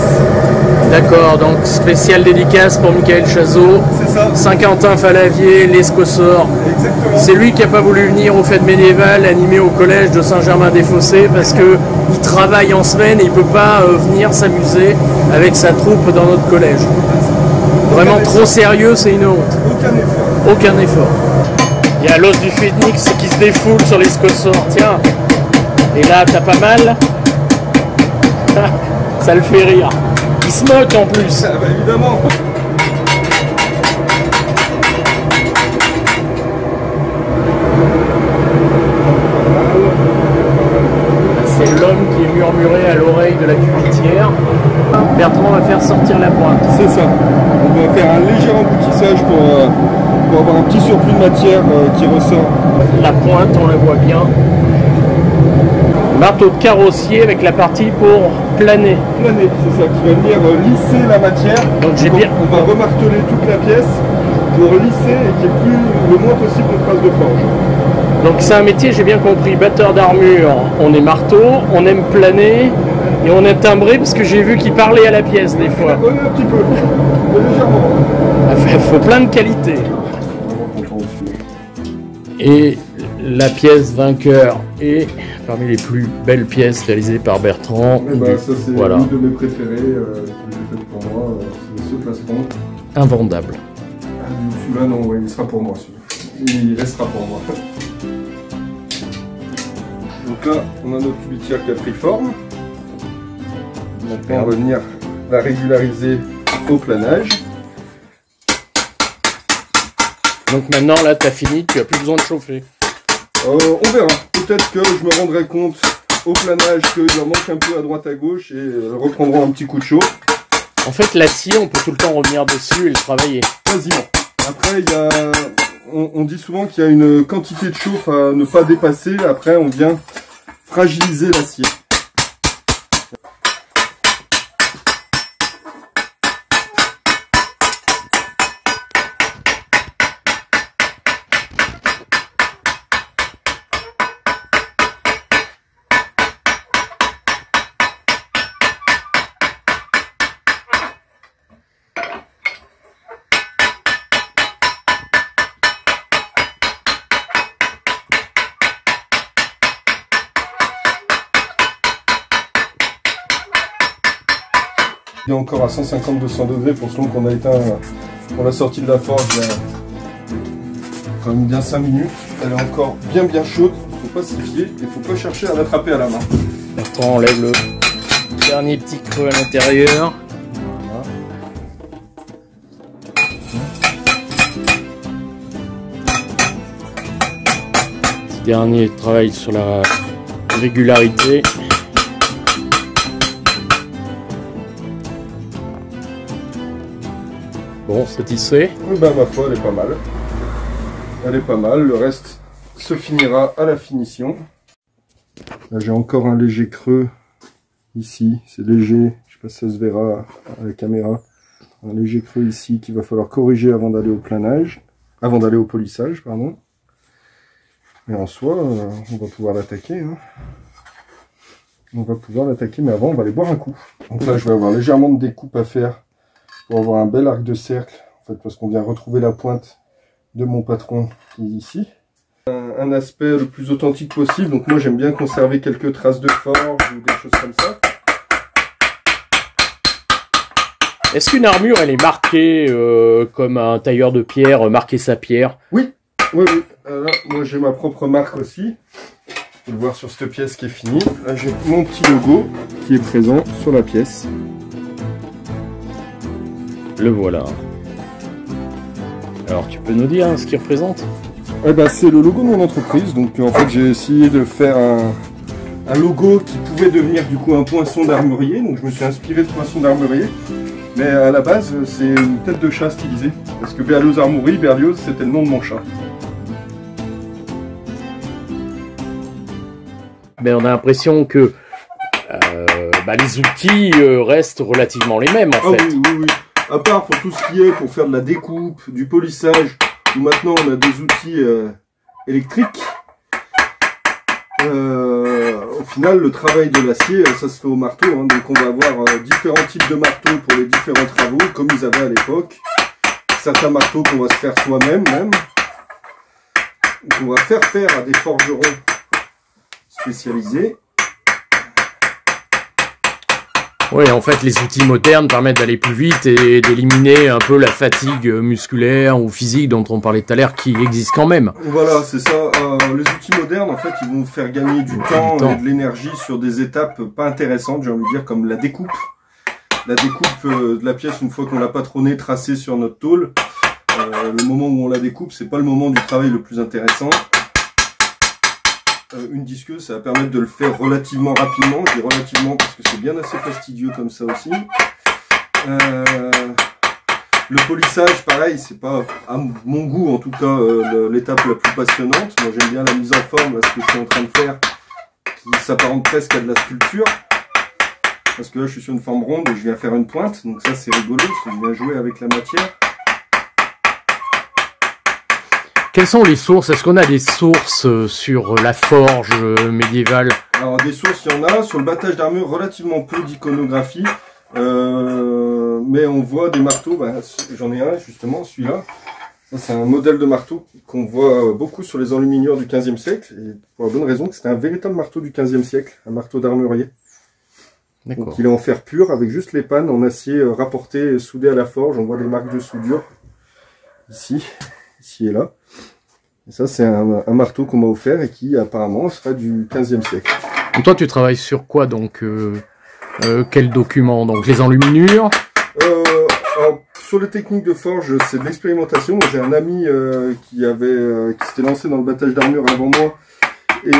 D'accord, donc spécial dédicace pour Michael Chazot.
C'est ça.
Saint-Quentin-Falavier, l'Escossor.
Exactement.
C'est lui qui n'a pas voulu venir aux fêtes médiévales animées au collège de Saint-Germain-des-Fossés parce qu'il travaille en semaine et il ne peut pas venir s'amuser avec sa troupe dans notre collège. Vraiment trop sérieux, c'est une honte.
Aucun effort.
Aucun effort. Il y a l'os du phénix qui se défoule sur l'Escossor. Tiens. Et là, t'as pas mal. Ça le fait rire. Il se moque en plus.
Ah bah évidemment.
C'est l'homme qui est murmuré à l'oreille de la cubitière. Bertrand va faire sortir la pointe.
C'est ça. On va faire un léger emboutissage pour avoir un petit surplus de matière qui ressort.
La pointe, on la voit bien. Marteau de carrossier avec la partie pour planer.
Planer, c'est ça, qui va venir lisser la matière.
Donc j'ai bien.
On va remarteler toute la pièce pour lisser et qu'il n'y ait plus le moins possible de traces de forge.
Donc c'est un métier, j'ai bien compris, batteur d'armure, on est marteau, on aime planer et on est timbré parce que j'ai vu qu'il parlait à la pièce des fois.
Oui, un petit peu, légèrement.
Il faut plein de qualités. Et la pièce vainqueur est parmi les plus belles pièces réalisées par Bertrand.
Et bah, ça c'est
voilà.
une de mes préférées que j'ai faite pour moi, c'est ce plastron.
Invendable.
Ah, celui-là non, ouais, il sera pour moi celui-là. Il restera pour moi. Donc là, on a notre cubitière qui a pris forme. Maintenant, on va venir la régulariser au planage.
Donc maintenant, là, tu as fini, tu n'as plus besoin de chauffer.
On verra. Peut-être que je me rendrai compte au planage qu'il en manque un peu à droite à gauche et reprendront un petit coup de chaud.
En fait, l'acier, on peut tout le temps revenir dessus et le travailler.
Quasiment. Après, il y a... on dit souvent qu'il y a une quantité de chauffe à ne pas dépasser. Après, on vient fragiliser l'acier. Il est encore à 150-200 degrés pour ce long qu'on a éteint pour la sortie de la forge il y a quand même bien 5 minutes. Elle est encore bien chaude, il ne faut pas s'y fier, il ne faut pas chercher à l'attraper à la main.
Bertrand enlève le dernier petit creux à l'intérieur.
Voilà.
Petit dernier travail sur la régularité. Bon, satisfait?
Oui, bah, ma foi, elle est pas mal. Elle est pas mal. Le reste se finira à la finition. Là, j'ai encore un léger creux ici. C'est léger. Je sais pas si ça se verra à la caméra. Un léger creux ici qu'il va falloir corriger avant d'aller au planage. Avant d'aller au polissage, pardon. Mais en soi, on va pouvoir l'attaquer. Hein. On va pouvoir l'attaquer, mais avant, on va aller boire un coup. Donc là, je vais avoir légèrement de découpe à faire pour avoir un bel arc de cercle, en fait, parce qu'on vient retrouver la pointe de mon patron qui est ici. Un aspect le plus authentique possible, donc moi j'aime bien conserver quelques traces de forge ou des choses comme ça.
Est-ce qu'une armure, elle est marquée comme un tailleur de pierre marquait sa pierre?
Oui. Là, moi j'ai ma propre marque aussi. Vous pouvez le voir sur cette pièce qui est finie. Là j'ai mon petit logo qui est présent sur la pièce.
Le voilà. Alors tu peux nous dire ce qu'il représente?
Eh ben, c'est le logo de mon entreprise. Donc en fait j'ai essayé de faire un logo qui pouvait devenir du coup un poinçon d'armurier. Donc je me suis inspiré de poinçon d'armurier. Mais à la base c'est une tête de chat stylisée. Parce que Berlioz Armourie, Berlioz c'était le nom de mon chat.
Mais on a l'impression que les outils restent relativement les mêmes en fait.
Oui. À part pour tout ce qui est pour faire de la découpe, du polissage, où maintenant on a des outils électriques. Au final, le travail de l'acier, ça se fait au marteau, hein, donc on va avoir différents types de marteaux pour les différents travaux, comme ils avaient à l'époque. Certains marteaux qu'on va se faire soi-même, qu'on va faire à des forgerons spécialisés.
Oui, en fait, les outils modernes permettent d'aller plus vite et d'éliminer un peu la fatigue musculaire ou physique dont on parlait tout à l'heure, qui existe quand même.
Voilà, c'est ça. Les outils modernes, en fait, ils vont faire gagner du temps et de l'énergie sur des étapes pas intéressantes, j'ai envie de dire, comme la découpe. La découpe de la pièce, une fois qu'on l'a patronné, tracé sur notre tôle, le moment où on la découpe, c'est pas le moment du travail le plus intéressant. Une disqueuse, ça va permettre de le faire relativement rapidement. Je dis relativement parce que c'est bien assez fastidieux comme ça aussi. Le polissage, pareil, c'est pas à mon goût en tout cas l'étape la plus passionnante. Moi j'aime bien la mise en forme, là, ce que je suis en train de faire, qui s'apparente presque à de la sculpture. Parce que là je suis sur une forme ronde et je viens faire une pointe, donc ça c'est rigolo, parce que je viens jouer avec la matière.
Quelles sont les sources? Est-ce qu'on a des sources sur la forge médiévale?
Alors des sources, il y en a. Sur le battage d'armure, relativement peu d'iconographie. Mais on voit des marteaux. Bah, j'en ai un justement, celui-là. C'est un modèle de marteau qu'on voit beaucoup sur les enluminures du XVe siècle. Et pour la bonne raison que c'était un véritable marteau du XVe siècle. Un marteau d'armurier. Donc il est en fer pur avec juste les pannes en acier rapporté et soudé à la forge. On voit des marques de soudure. Ici et là. Et ça, c'est un marteau qu'on m'a offert et qui apparemment sera du XVe siècle.
Et toi, tu travailles sur quoi donc quel document? Donc les enluminures?
Sur les techniques de forge, c'est de l'expérimentation. J'ai un ami qui s'était lancé dans le battage d'armure avant moi et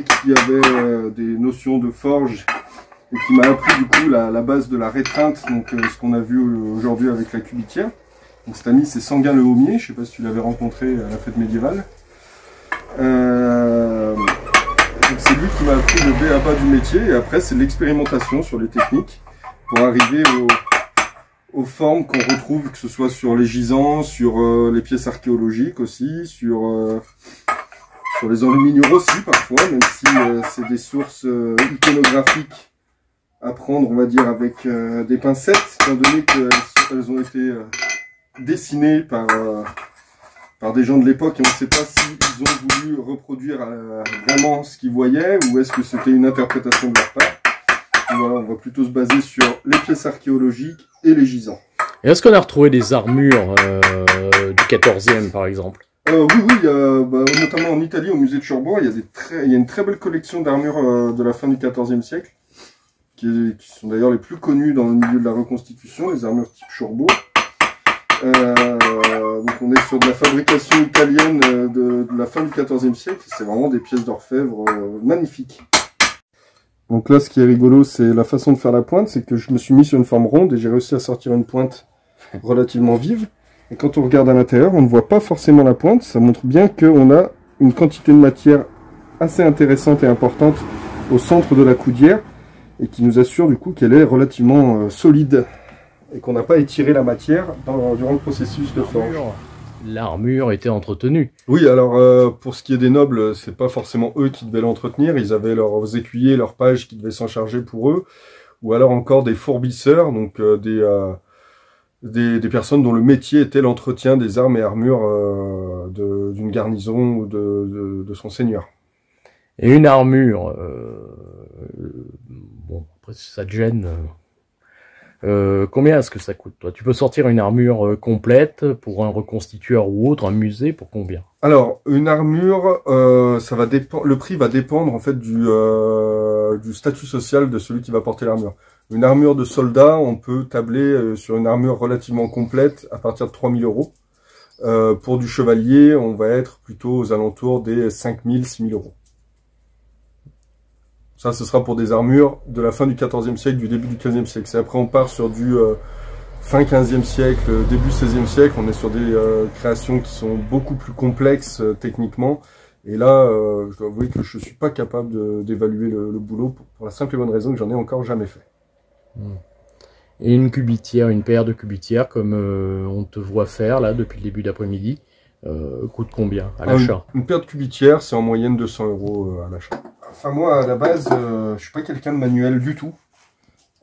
qui avait des notions de forge et qui m'a appris du coup la base de la rétreinte, donc ce qu'on a vu aujourd'hui avec la cubitière. Donc cet ami c'est Sanguin le Haumier, je ne sais pas si tu l'avais rencontré à la fête médiévale. C'est lui qui m'a appris le b.a.-ba du métier et après c'est de l'expérimentation sur les techniques pour arriver aux formes qu'on retrouve, que ce soit sur les gisants, sur les pièces archéologiques aussi, sur les enluminures aussi parfois, même si c'est des sources iconographiques à prendre, on va dire, avec des pincettes, étant donné qu'elles ont été dessinées par des gens de l'époque et on ne sait pas s'ils ont voulu reproduire vraiment ce qu'ils voyaient ou est-ce que c'était une interprétation de leur part. Donc voilà, on va plutôt se baser sur les pièces archéologiques et les gisants.
Et est-ce qu'on a retrouvé des armures du 14e par exemple?
Oui, notamment en Italie, au musée de Cherbourg, il y a une très belle collection d'armures de la fin du XIVe siècle, qui sont d'ailleurs les plus connues dans le milieu de la reconstitution, les armures type Cherbourg. Donc on est sur de la fabrication italienne de la fin du XIVe siècle, c'est vraiment des pièces d'orfèvre magnifiques. Donc là ce qui est rigolo c'est la façon de faire la pointe, c'est que je me suis mis sur une forme ronde et j'ai réussi à sortir une pointe relativement vive. Et quand on regarde à l'intérieur, on ne voit pas forcément la pointe, ça montre bien qu'on a une quantité de matière assez intéressante et importante au centre de la coudière et qui nous assure du coup qu'elle est relativement solide. Et qu'on n'a pas étiré la matière durant le processus de forge.
L'armure était entretenue.
Oui, alors pour ce qui est des nobles, c'est pas forcément eux qui devaient l'entretenir, ils avaient leurs écuyers, leurs pages qui devaient s'en charger pour eux, ou alors encore des fourbisseurs, donc des personnes dont le métier était l'entretien des armes et armures d'une garnison ou de son seigneur.
Et une armure, bon, après ça te gêne. Combien est-ce que ça coûte, toi? Tu peux sortir une armure complète pour un reconstitueur ou autre, un musée, pour combien?
Alors, une armure, le prix va dépendre en fait du statut social de celui qui va porter l'armure. Une armure de soldat, on peut tabler sur une armure relativement complète à partir de 3000 €. Pour du chevalier, on va être plutôt aux alentours des 5000, 6000 €. Ça, ce sera pour des armures de la fin du XIVe siècle, du début du XVe siècle. Et après, on part sur du fin XVe siècle, début XVIe siècle. On est sur des créations qui sont beaucoup plus complexes techniquement. Et là, je dois avouer que je ne suis pas capable d'évaluer le boulot pour la simple et bonne raison que j'en ai encore jamais fait.
Et une cubitière, une paire de cubitières, comme on te voit faire là depuis le début d'après-midi, coûte combien à l'achat?
Une paire de cubitières, c'est en moyenne 200 € à l'achat. Enfin moi, à la base, je suis pas quelqu'un de manuel du tout.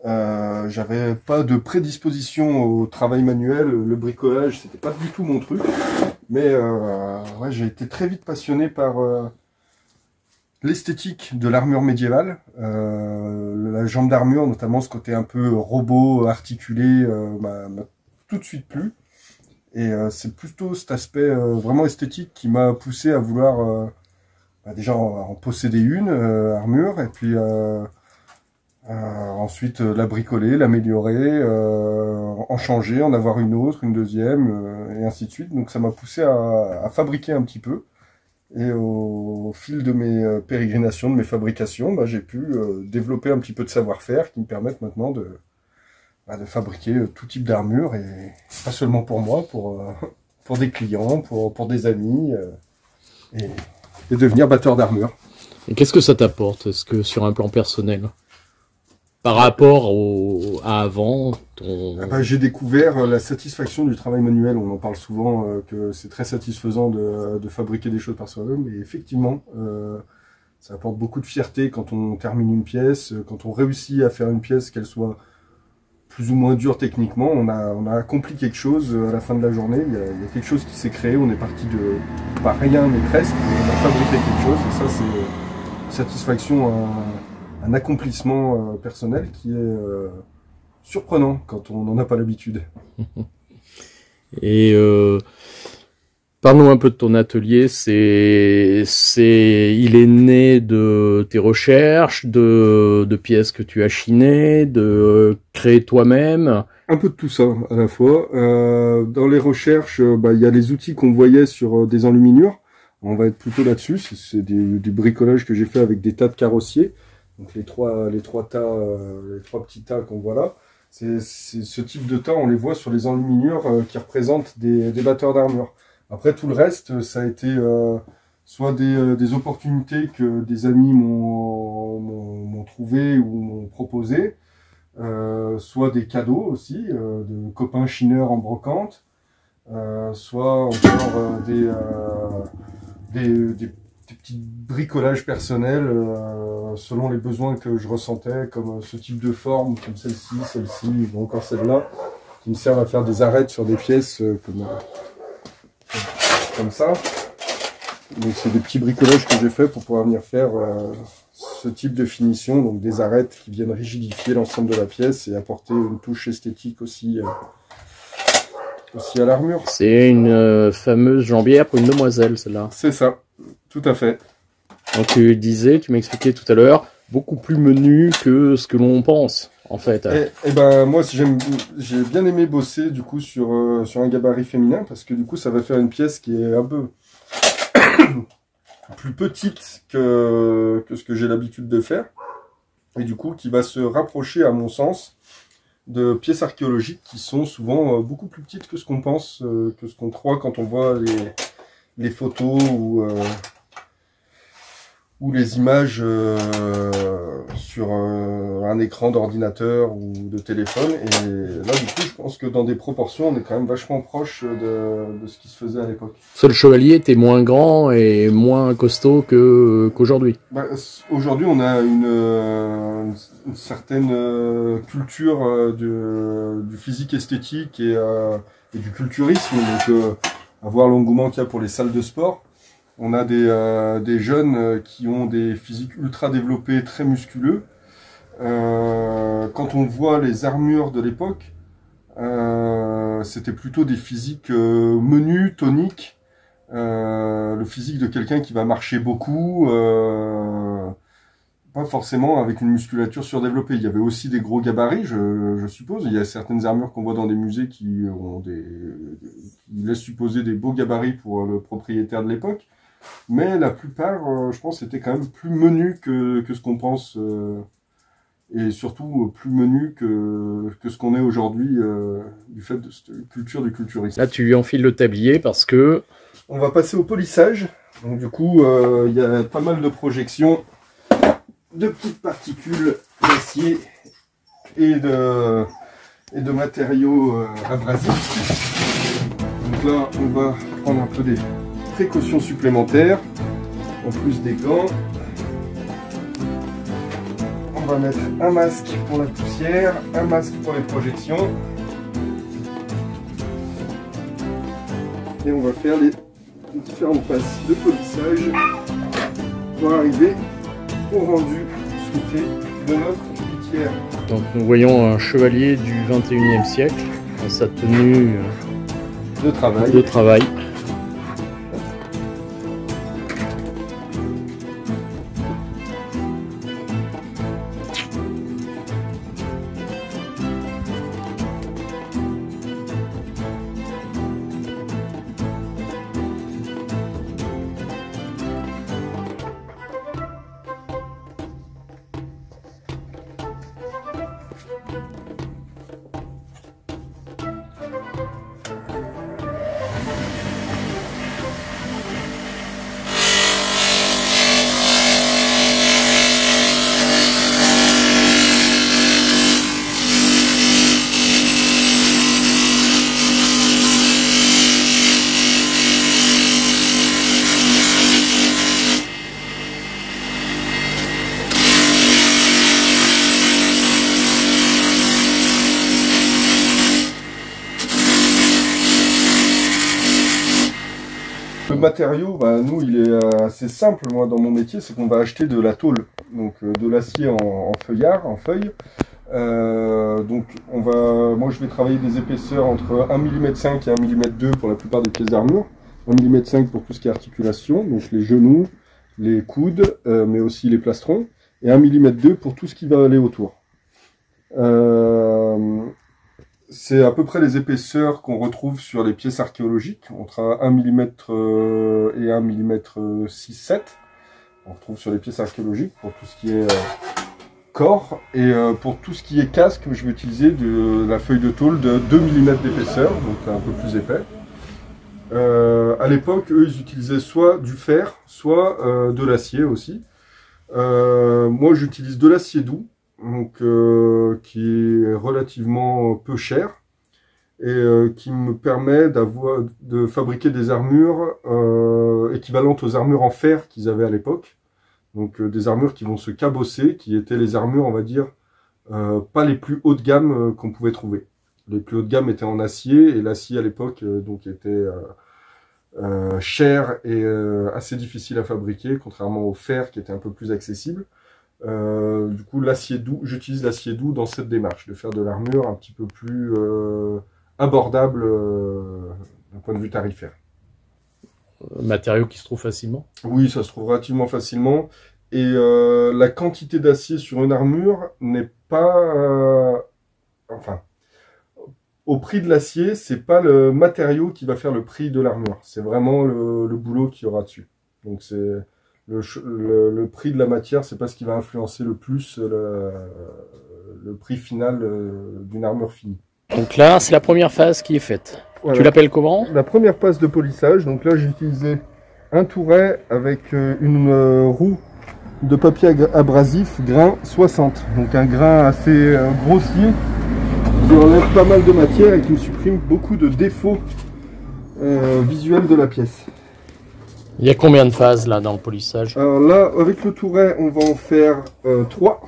J'avais pas de prédisposition au travail manuel, le bricolage, c'était pas du tout mon truc. Mais ouais, j'ai été très vite passionné par l'esthétique de l'armure médiévale, la jambe d'armure, notamment ce côté un peu robot, articulé, m'a tout de suite plu. Et c'est plutôt cet aspect vraiment esthétique qui m'a poussé à vouloir déjà en posséder une armure, et puis ensuite la bricoler, l'améliorer, en changer, en avoir une autre, une deuxième, et ainsi de suite. Donc ça m'a poussé à fabriquer un petit peu. Et au fil de mes pérégrinations, de mes fabrications, j'ai pu développer un petit peu de savoir-faire qui me permettent maintenant de fabriquer tout type d'armure, et pas seulement pour moi, pour des clients, pour des amis, et devenir batteur d'armure.
Et qu'est-ce que ça t'apporte, est-ce que sur un plan personnel, par rapport à avant
j'ai découvert la satisfaction du travail manuel. On en parle souvent, que c'est très satisfaisant de fabriquer des choses par soi-même, mais effectivement, ça apporte beaucoup de fierté quand on termine une pièce, quand on réussit à faire une pièce, qu'elle soit plus ou moins dure techniquement. On a accompli quelque chose à la fin de la journée, il y a quelque chose qui s'est créé, on est parti de pas rien, mais presque, on a fabriqué quelque chose, et ça c'est une satisfaction, un accomplissement personnel qui est surprenant quand on n'en a pas l'habitude.
Et parlons un peu de ton atelier. Il est né de tes recherches, de pièces que tu as chinées, de créer toi-même.
Un peu de tout ça à la fois. Dans les recherches, il y a les outils qu'on voyait sur des enluminures. On va être plutôt là-dessus. C'est du bricolage que j'ai fait avec des tas de carrossiers. Donc les trois petits tas qu'on voit là. C'est ce type de tas, on les voit sur les enluminures qui représentent des batteurs d'armure. Après tout le reste, ça a été soit des opportunités que des amis m'ont trouvé ou m'ont proposé, soit des cadeaux aussi, de copains chineurs en brocante, soit encore des petits bricolages personnels selon les besoins que je ressentais, comme ce type de forme, comme celle-ci, ou encore celle-là, qui me servent à faire des arêtes sur des pièces comme ça. Donc c'est des petits bricolages que j'ai fait pour pouvoir venir faire ce type de finition, donc des arêtes qui viennent rigidifier l'ensemble de la pièce et apporter une touche esthétique aussi à l'armure.
C'est une fameuse jambière pour une demoiselle, celle-là.
C'est ça, tout à fait.
Donc tu m'expliquais tout à l'heure, beaucoup plus menu que ce que l'on pense, en fait.
Et moi j'ai bien aimé bosser du coup sur un gabarit féminin, parce que du coup ça va faire une pièce qui est un peu plus petite que ce que j'ai l'habitude de faire, et du coup qui va se rapprocher à mon sens de pièces archéologiques qui sont souvent beaucoup plus petites que ce qu'on pense, que ce qu'on croit quand on voit les photos ou les images sur un écran d'ordinateur ou de téléphone. Et là, du coup, je pense que dans des proportions, on est quand même vachement proche de ce qui se faisait à l'époque.
Seul chevalier était moins grand et moins costaud qu'aujourd'hui.
Aujourd'hui, on a une certaine culture du physique esthétique et du culturisme. Donc, à voir l'engouement qu'il y a pour les salles de sport. On a des jeunes qui ont des physiques ultra développés, très musculeux. Quand on voit les armures de l'époque, c'était plutôt des physiques menus, toniques. Le physique de quelqu'un qui va marcher beaucoup, pas forcément avec une musculature surdéveloppée. Il y avait aussi des gros gabarits, je suppose. Il y a certaines armures qu'on voit dans des musées qui laissent supposer des beaux gabarits pour le propriétaire de l'époque. Mais la plupart, je pense, étaient quand même plus menus que ce qu'on pense, et surtout plus menus que ce qu'on est aujourd'hui, du fait de cette culture du culturisme.
Là, tu lui enfiles le tablier parce que...
On va passer au polissage. Donc du coup, il y a pas mal de projections de petites particules d'acier et de matériaux abrasifs. Donc là, on va prendre un peu des précautions supplémentaires, en plus des gants. On va mettre un masque pour la poussière, un masque pour les projections. Et on va faire les différentes passes de polissage pour arriver au rendu souhaité de notre litière.
Donc nous voyons un chevalier du 21e siècle dans sa tenue
de travail. Le matériau, nous, il est assez simple, moi, dans mon métier, c'est qu'on va acheter de la tôle, donc de l'acier en feuillard, en feuille. Donc, moi, je vais travailler des épaisseurs entre 1,5 mm et 1,2 mm pour la plupart des pièces d'armure. 1,5 mm pour tout ce qui est articulation, donc les genoux, les coudes, mais aussi les plastrons, et 1,2 mm pour tout ce qui va aller autour. C'est à peu près les épaisseurs qu'on retrouve sur les pièces archéologiques, entre 1 mm et 1 mm 6-7. On retrouve sur les pièces archéologiques pour tout ce qui est corps. Et pour tout ce qui est casque, je vais utiliser de la feuille de tôle de 2 mm d'épaisseur, donc un peu plus épais. À l'époque, eux, ils utilisaient soit du fer, soit de l'acier aussi. Moi, j'utilise de l'acier doux, donc qui est relativement peu cher et qui me permet de fabriquer des armures équivalentes aux armures en fer qu'ils avaient à l'époque. Donc des armures qui vont se cabosser, qui étaient les armures, on va dire, pas les plus haut de gamme qu'on pouvait trouver. Les plus haut de gamme étaient en acier, et l'acier à l'époque donc était cher et assez difficile à fabriquer, contrairement au fer qui était un peu plus accessible. Du coup, l'acier doux, j'utilise l'acier doux dans cette démarche, de faire de l'armure un petit peu plus abordable d'un point de vue tarifaire.
Matériau qui se trouve facilement?
Oui, ça se trouve relativement facilement. Et la quantité d'acier sur une armure n'est pas... enfin, au prix de l'acier, c'est pas le matériau qui va faire le prix de l'armure. C'est vraiment le boulot qu'il y aura dessus. Donc c'est... Le prix de la matière, c'est pas ce qui va influencer le plus le prix final d'une armure finie.
Donc là, c'est la première phase qui est faite. Voilà. Tu l'appelles comment?
La première passe de polissage. Donc là, j'ai utilisé un touret avec une roue de papier abrasif grain 60. Donc un grain assez grossier qui enlève pas mal de matière et qui me supprime beaucoup de défauts visuels de la pièce.
Il y a combien de phases là dans le polissage?
Alors là, avec le touret, on va en faire 3.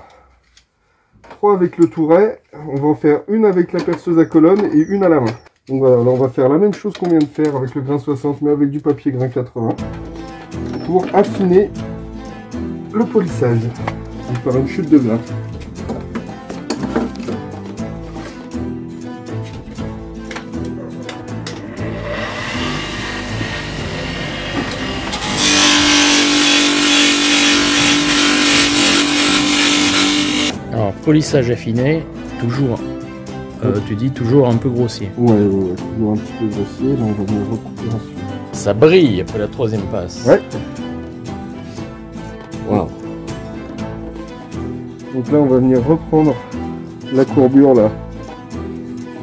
3 avec le touret. On va en faire une avec la perceuse à colonne et une à la main. Donc voilà, là on va faire la même chose qu'on vient de faire avec le grain 60, mais avec du papier grain 80. Pour affiner le polissage. Donc par une chute de grain.
Alors, polissage affiné, toujours, tu dis toujours un peu grossier.
Ouais, toujours un petit peu grossier, là on va venir recouper ensuite.
Ça brille après la troisième passe.
Ouais. Wow. Donc là on va venir reprendre la courbure là.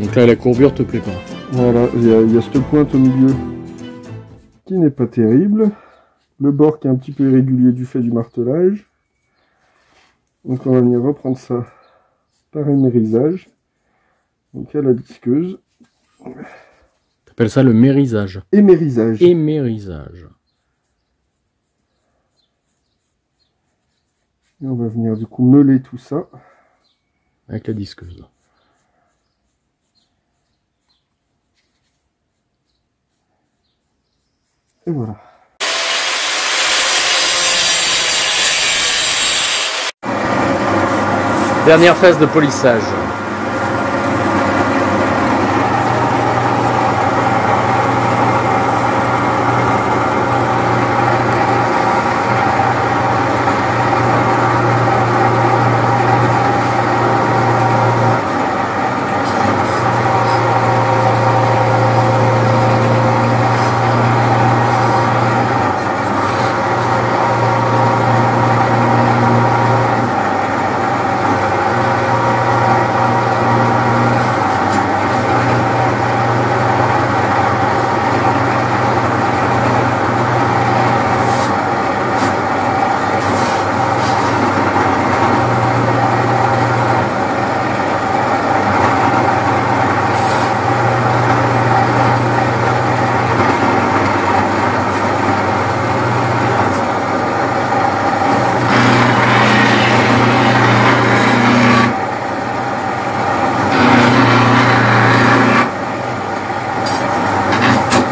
Donc là la courbure te plaît pas.
Voilà, il y a cette pointe au milieu qui n'est pas terrible. Le bord qui est un petit peu irrégulier du fait du martelage. Donc on va venir reprendre ça par émérisage. Donc à la disqueuse.
T'as T'appelles ça le mérisage.
Émérisage.
Émérisage.
Et on va venir du coup meuler tout ça.
Avec la disqueuse.
Et voilà.
Dernière phase de polissage.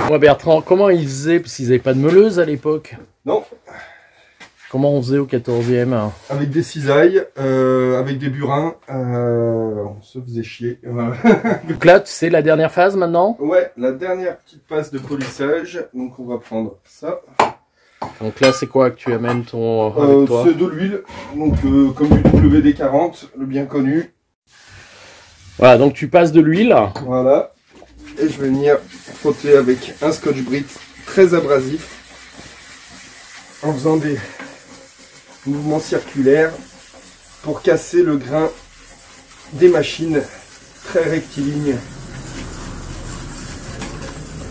Moi Bertrand, comment ils faisaient? Parce qu'ils n'avaient pas de meuleuse à l'époque.
Non.
Comment on faisait au 14e hein?
Avec des cisailles, avec des burins, on se faisait chier.
Donc là, c'est la dernière phase maintenant?
Ouais, la dernière petite passe de polissage. Donc on va prendre ça.
Donc là, c'est quoi que tu amènes ton avec toi?
C'est de l'huile, donc comme du WD-40, le bien connu.
Voilà, donc tu passes de l'huile.
Voilà. Et je vais venir frotter avec un Scotch-Brite très abrasif en faisant des mouvements circulaires pour casser le grain des machines très rectilignes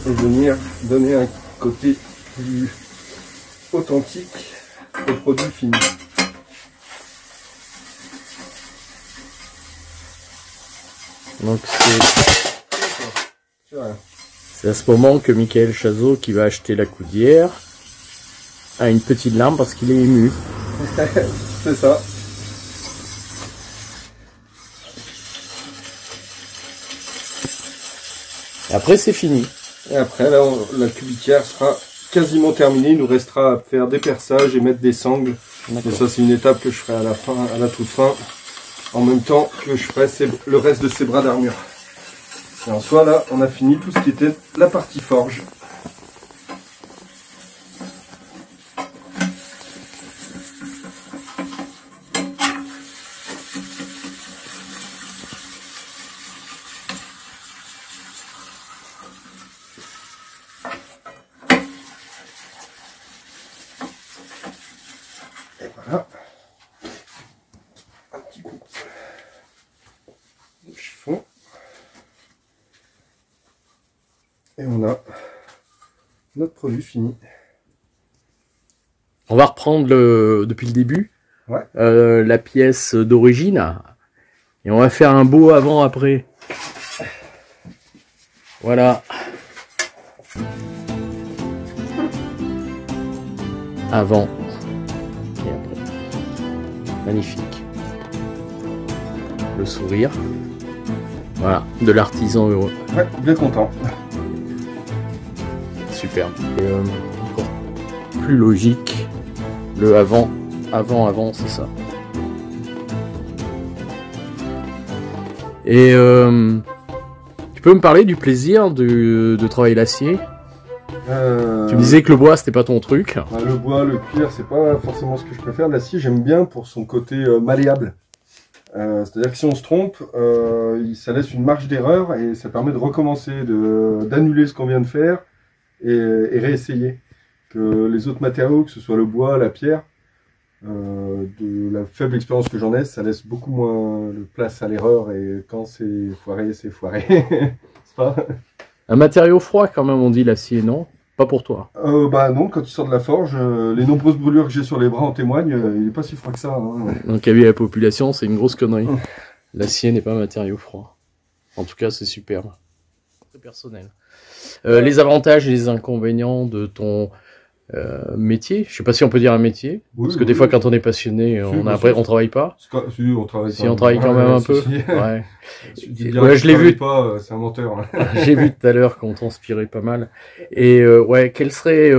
et venir donner un côté plus authentique au produit fini.
Donc c'est à ce moment que Michael Chazot, qui va acheter la coudière, a une petite larme parce qu'il est ému.
C'est ça.
Et après c'est fini.
Et après là, la cubitière sera quasiment terminée. Il nous restera à faire des perçages et mettre des sangles. Et ça c'est une étape que je ferai à la fin, à la toute fin, en même temps que je ferai le reste de ces bras d'armure. Et en soi là, on a fini tout ce qui était la partie forge. Et voilà. Un petit coup de chiffon. Et on a notre produit fini.
On va reprendre depuis le début,
Ouais.
la pièce d'origine et on va faire un beau avant-après. Voilà. Avant et après. Magnifique. Le sourire. Voilà, de l'artisan heureux.
Ouais, bien content.
Super. Et, encore plus logique, le avant, c'est ça. Et tu peux me parler du plaisir de travailler l'acier? Tu me disais que le bois c'était pas ton truc.
Le bois, le cuir, c'est pas forcément ce que je préfère. L'acier, j'aime bien pour son côté malléable. C'est-à-dire que si on se trompe, ça laisse une marge d'erreur et ça permet de recommencer, d'annuler ce qu'on vient de faire et réessayer. Que les autres matériaux, que ce soit le bois, la pierre, de la faible expérience que j'en ai, ça laisse beaucoup moins de place à l'erreur et quand c'est foiré, c'est foiré. C'est pas...
Un matériau froid quand même, on dit l'acier, non? Pas pour toi.
Bah non, quand il sort de la forge, les nombreuses brûlures que j'ai sur les bras en témoignent, il n'est pas si froid que ça. Hein.
Donc avis à la population, c'est une grosse connerie. L'acier n'est pas un matériau froid. En tout cas, c'est superbe. très personnel. Les avantages et les inconvénients de ton métier, je sais pas si on peut dire un métier,
Oui,
parce que des fois quand on est passionné, on travaille pas.
Si, on travaille
Si on travaille quand même un peu.
Si.
Ouais.
Ouais, je l'ai vu. Pas, c'est un menteur. Hein.
J'ai vu tout à l'heure qu'on transpirait pas mal. Et ouais, quel serait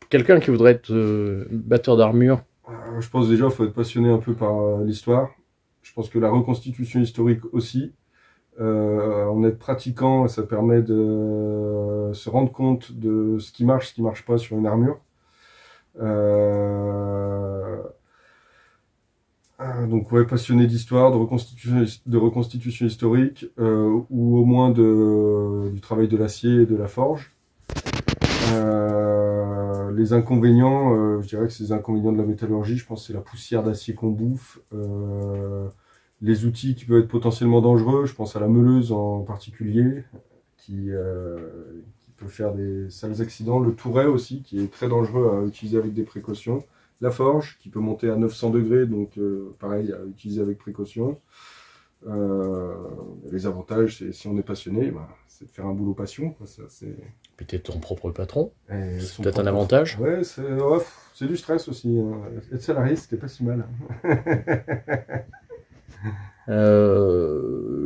quelqu'un qui voudrait être batteur d'armure?
Je pense déjà qu'il faut être passionné un peu par l'histoire. Je pense que la reconstitution historique aussi. En être pratiquant, ça permet de se rendre compte de ce qui marche pas sur une armure. Donc ouais, passionné d'histoire, de reconstitution historique, ou au moins du travail de l'acier et de la forge. Les inconvénients, je dirais que c'est les inconvénients de la métallurgie, je pense que c'est la poussière d'acier qu'on bouffe, les outils qui peuvent être potentiellement dangereux, je pense à la meuleuse en particulier, qui peut faire des sales accidents, le touret aussi, qui est très dangereux à utiliser avec des précautions, la forge, qui peut monter à 900 degrés, donc pareil, à utiliser avec précaution. Les avantages, c'est si on est passionné, c'est de faire un boulot passion, quoi, ça, c'est...
Peut-être ton propre patron, c'est peut-être un avantage.
Ouais, c'est du stress aussi. Hein. Être salarié, c'était pas si mal.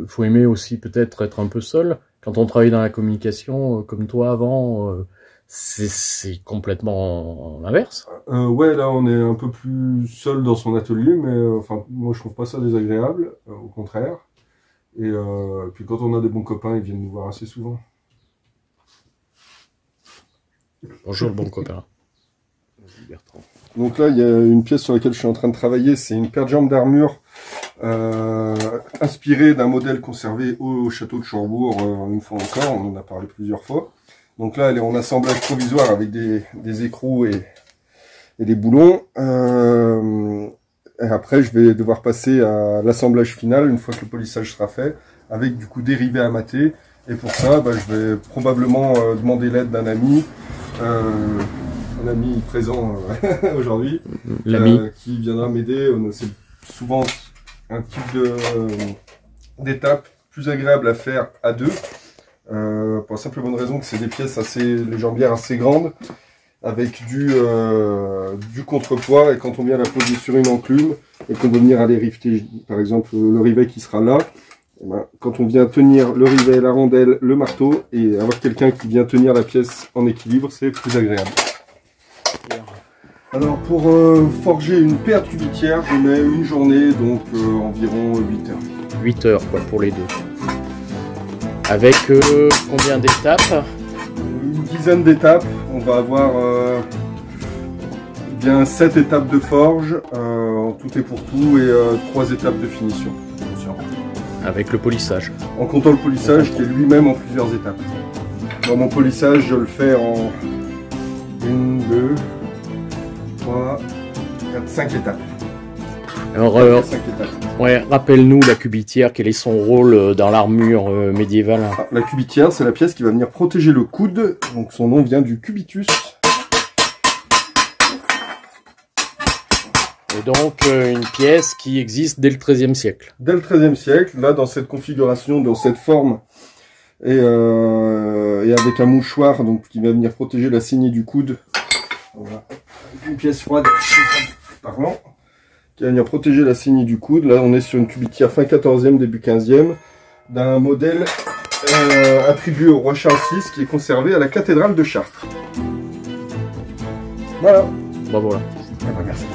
Faut aimer aussi peut-être être un peu seul. Quand on travaille dans la communication, comme toi avant, c'est complètement l'inverse.
Ouais, là on est un peu plus seul dans son atelier, mais enfin moi je trouve pas ça désagréable, au contraire. Et puis quand on a des bons copains, ils viennent nous voir assez souvent.
Bonjour le bon copain. Bertrand.
Donc là, il y a une pièce sur laquelle je suis en train de travailler, c'est une paire de jambes d'armure inspirée d'un modèle conservé au château de Cherbourg, une fois encore, on en a parlé plusieurs fois. Donc là, elle est en assemblage provisoire avec des écrous et des boulons. Et après, je vais devoir passer à l'assemblage final, une fois que le polissage sera fait, avec du coup des rivets à mater. Et pour ça, je vais probablement demander l'aide d'un ami. Un ami présent aujourd'hui, qui viendra m'aider. C'est souvent un type d'étape plus agréable à faire à deux, pour la simple bonne raison que c'est des pièces les jambières assez grandes, avec du contrepoids, et quand on vient la poser sur une enclume, et qu'on veut venir aller riveter, par exemple, le rivet qui sera là, quand on vient tenir le rivet, la rondelle, le marteau, et avoir quelqu'un qui vient tenir la pièce en équilibre, c'est plus agréable. Alors pour forger une paire de cubitières, je mets une journée, donc environ 8 heures.
8 heures quoi, pour les deux. Avec combien d'étapes?
Une dizaine d'étapes. On va avoir bien 7 étapes de forge, en tout et pour tout, et 3 étapes de finition.
Avec le polissage.
En comptant le polissage qui est lui-même en plusieurs étapes. Dans mon polissage, je le fais en 1, 2, 3, 4, 5 étapes.
Alors, 5 étapes. Ouais, rappelle-nous la cubitière, quel est son rôle dans l'armure médiévale?
La cubitière, c'est la pièce qui va venir protéger le coude. Donc son nom vient du cubitus.
Et donc une pièce qui existe dès le XIIIe siècle.
Dès le XIIIe siècle, là dans cette configuration, dans cette forme, et avec un mouchoir donc qui va venir protéger la saignée du coude. Voilà. Une pièce froide, pardon, qui va venir protéger la saignée du coude. Là on est sur une cubitière fin 14e, début 15e, d'un modèle attribué au roi Charles VI qui est conservé à la cathédrale de Chartres. Voilà.
Bah voilà.
Merci.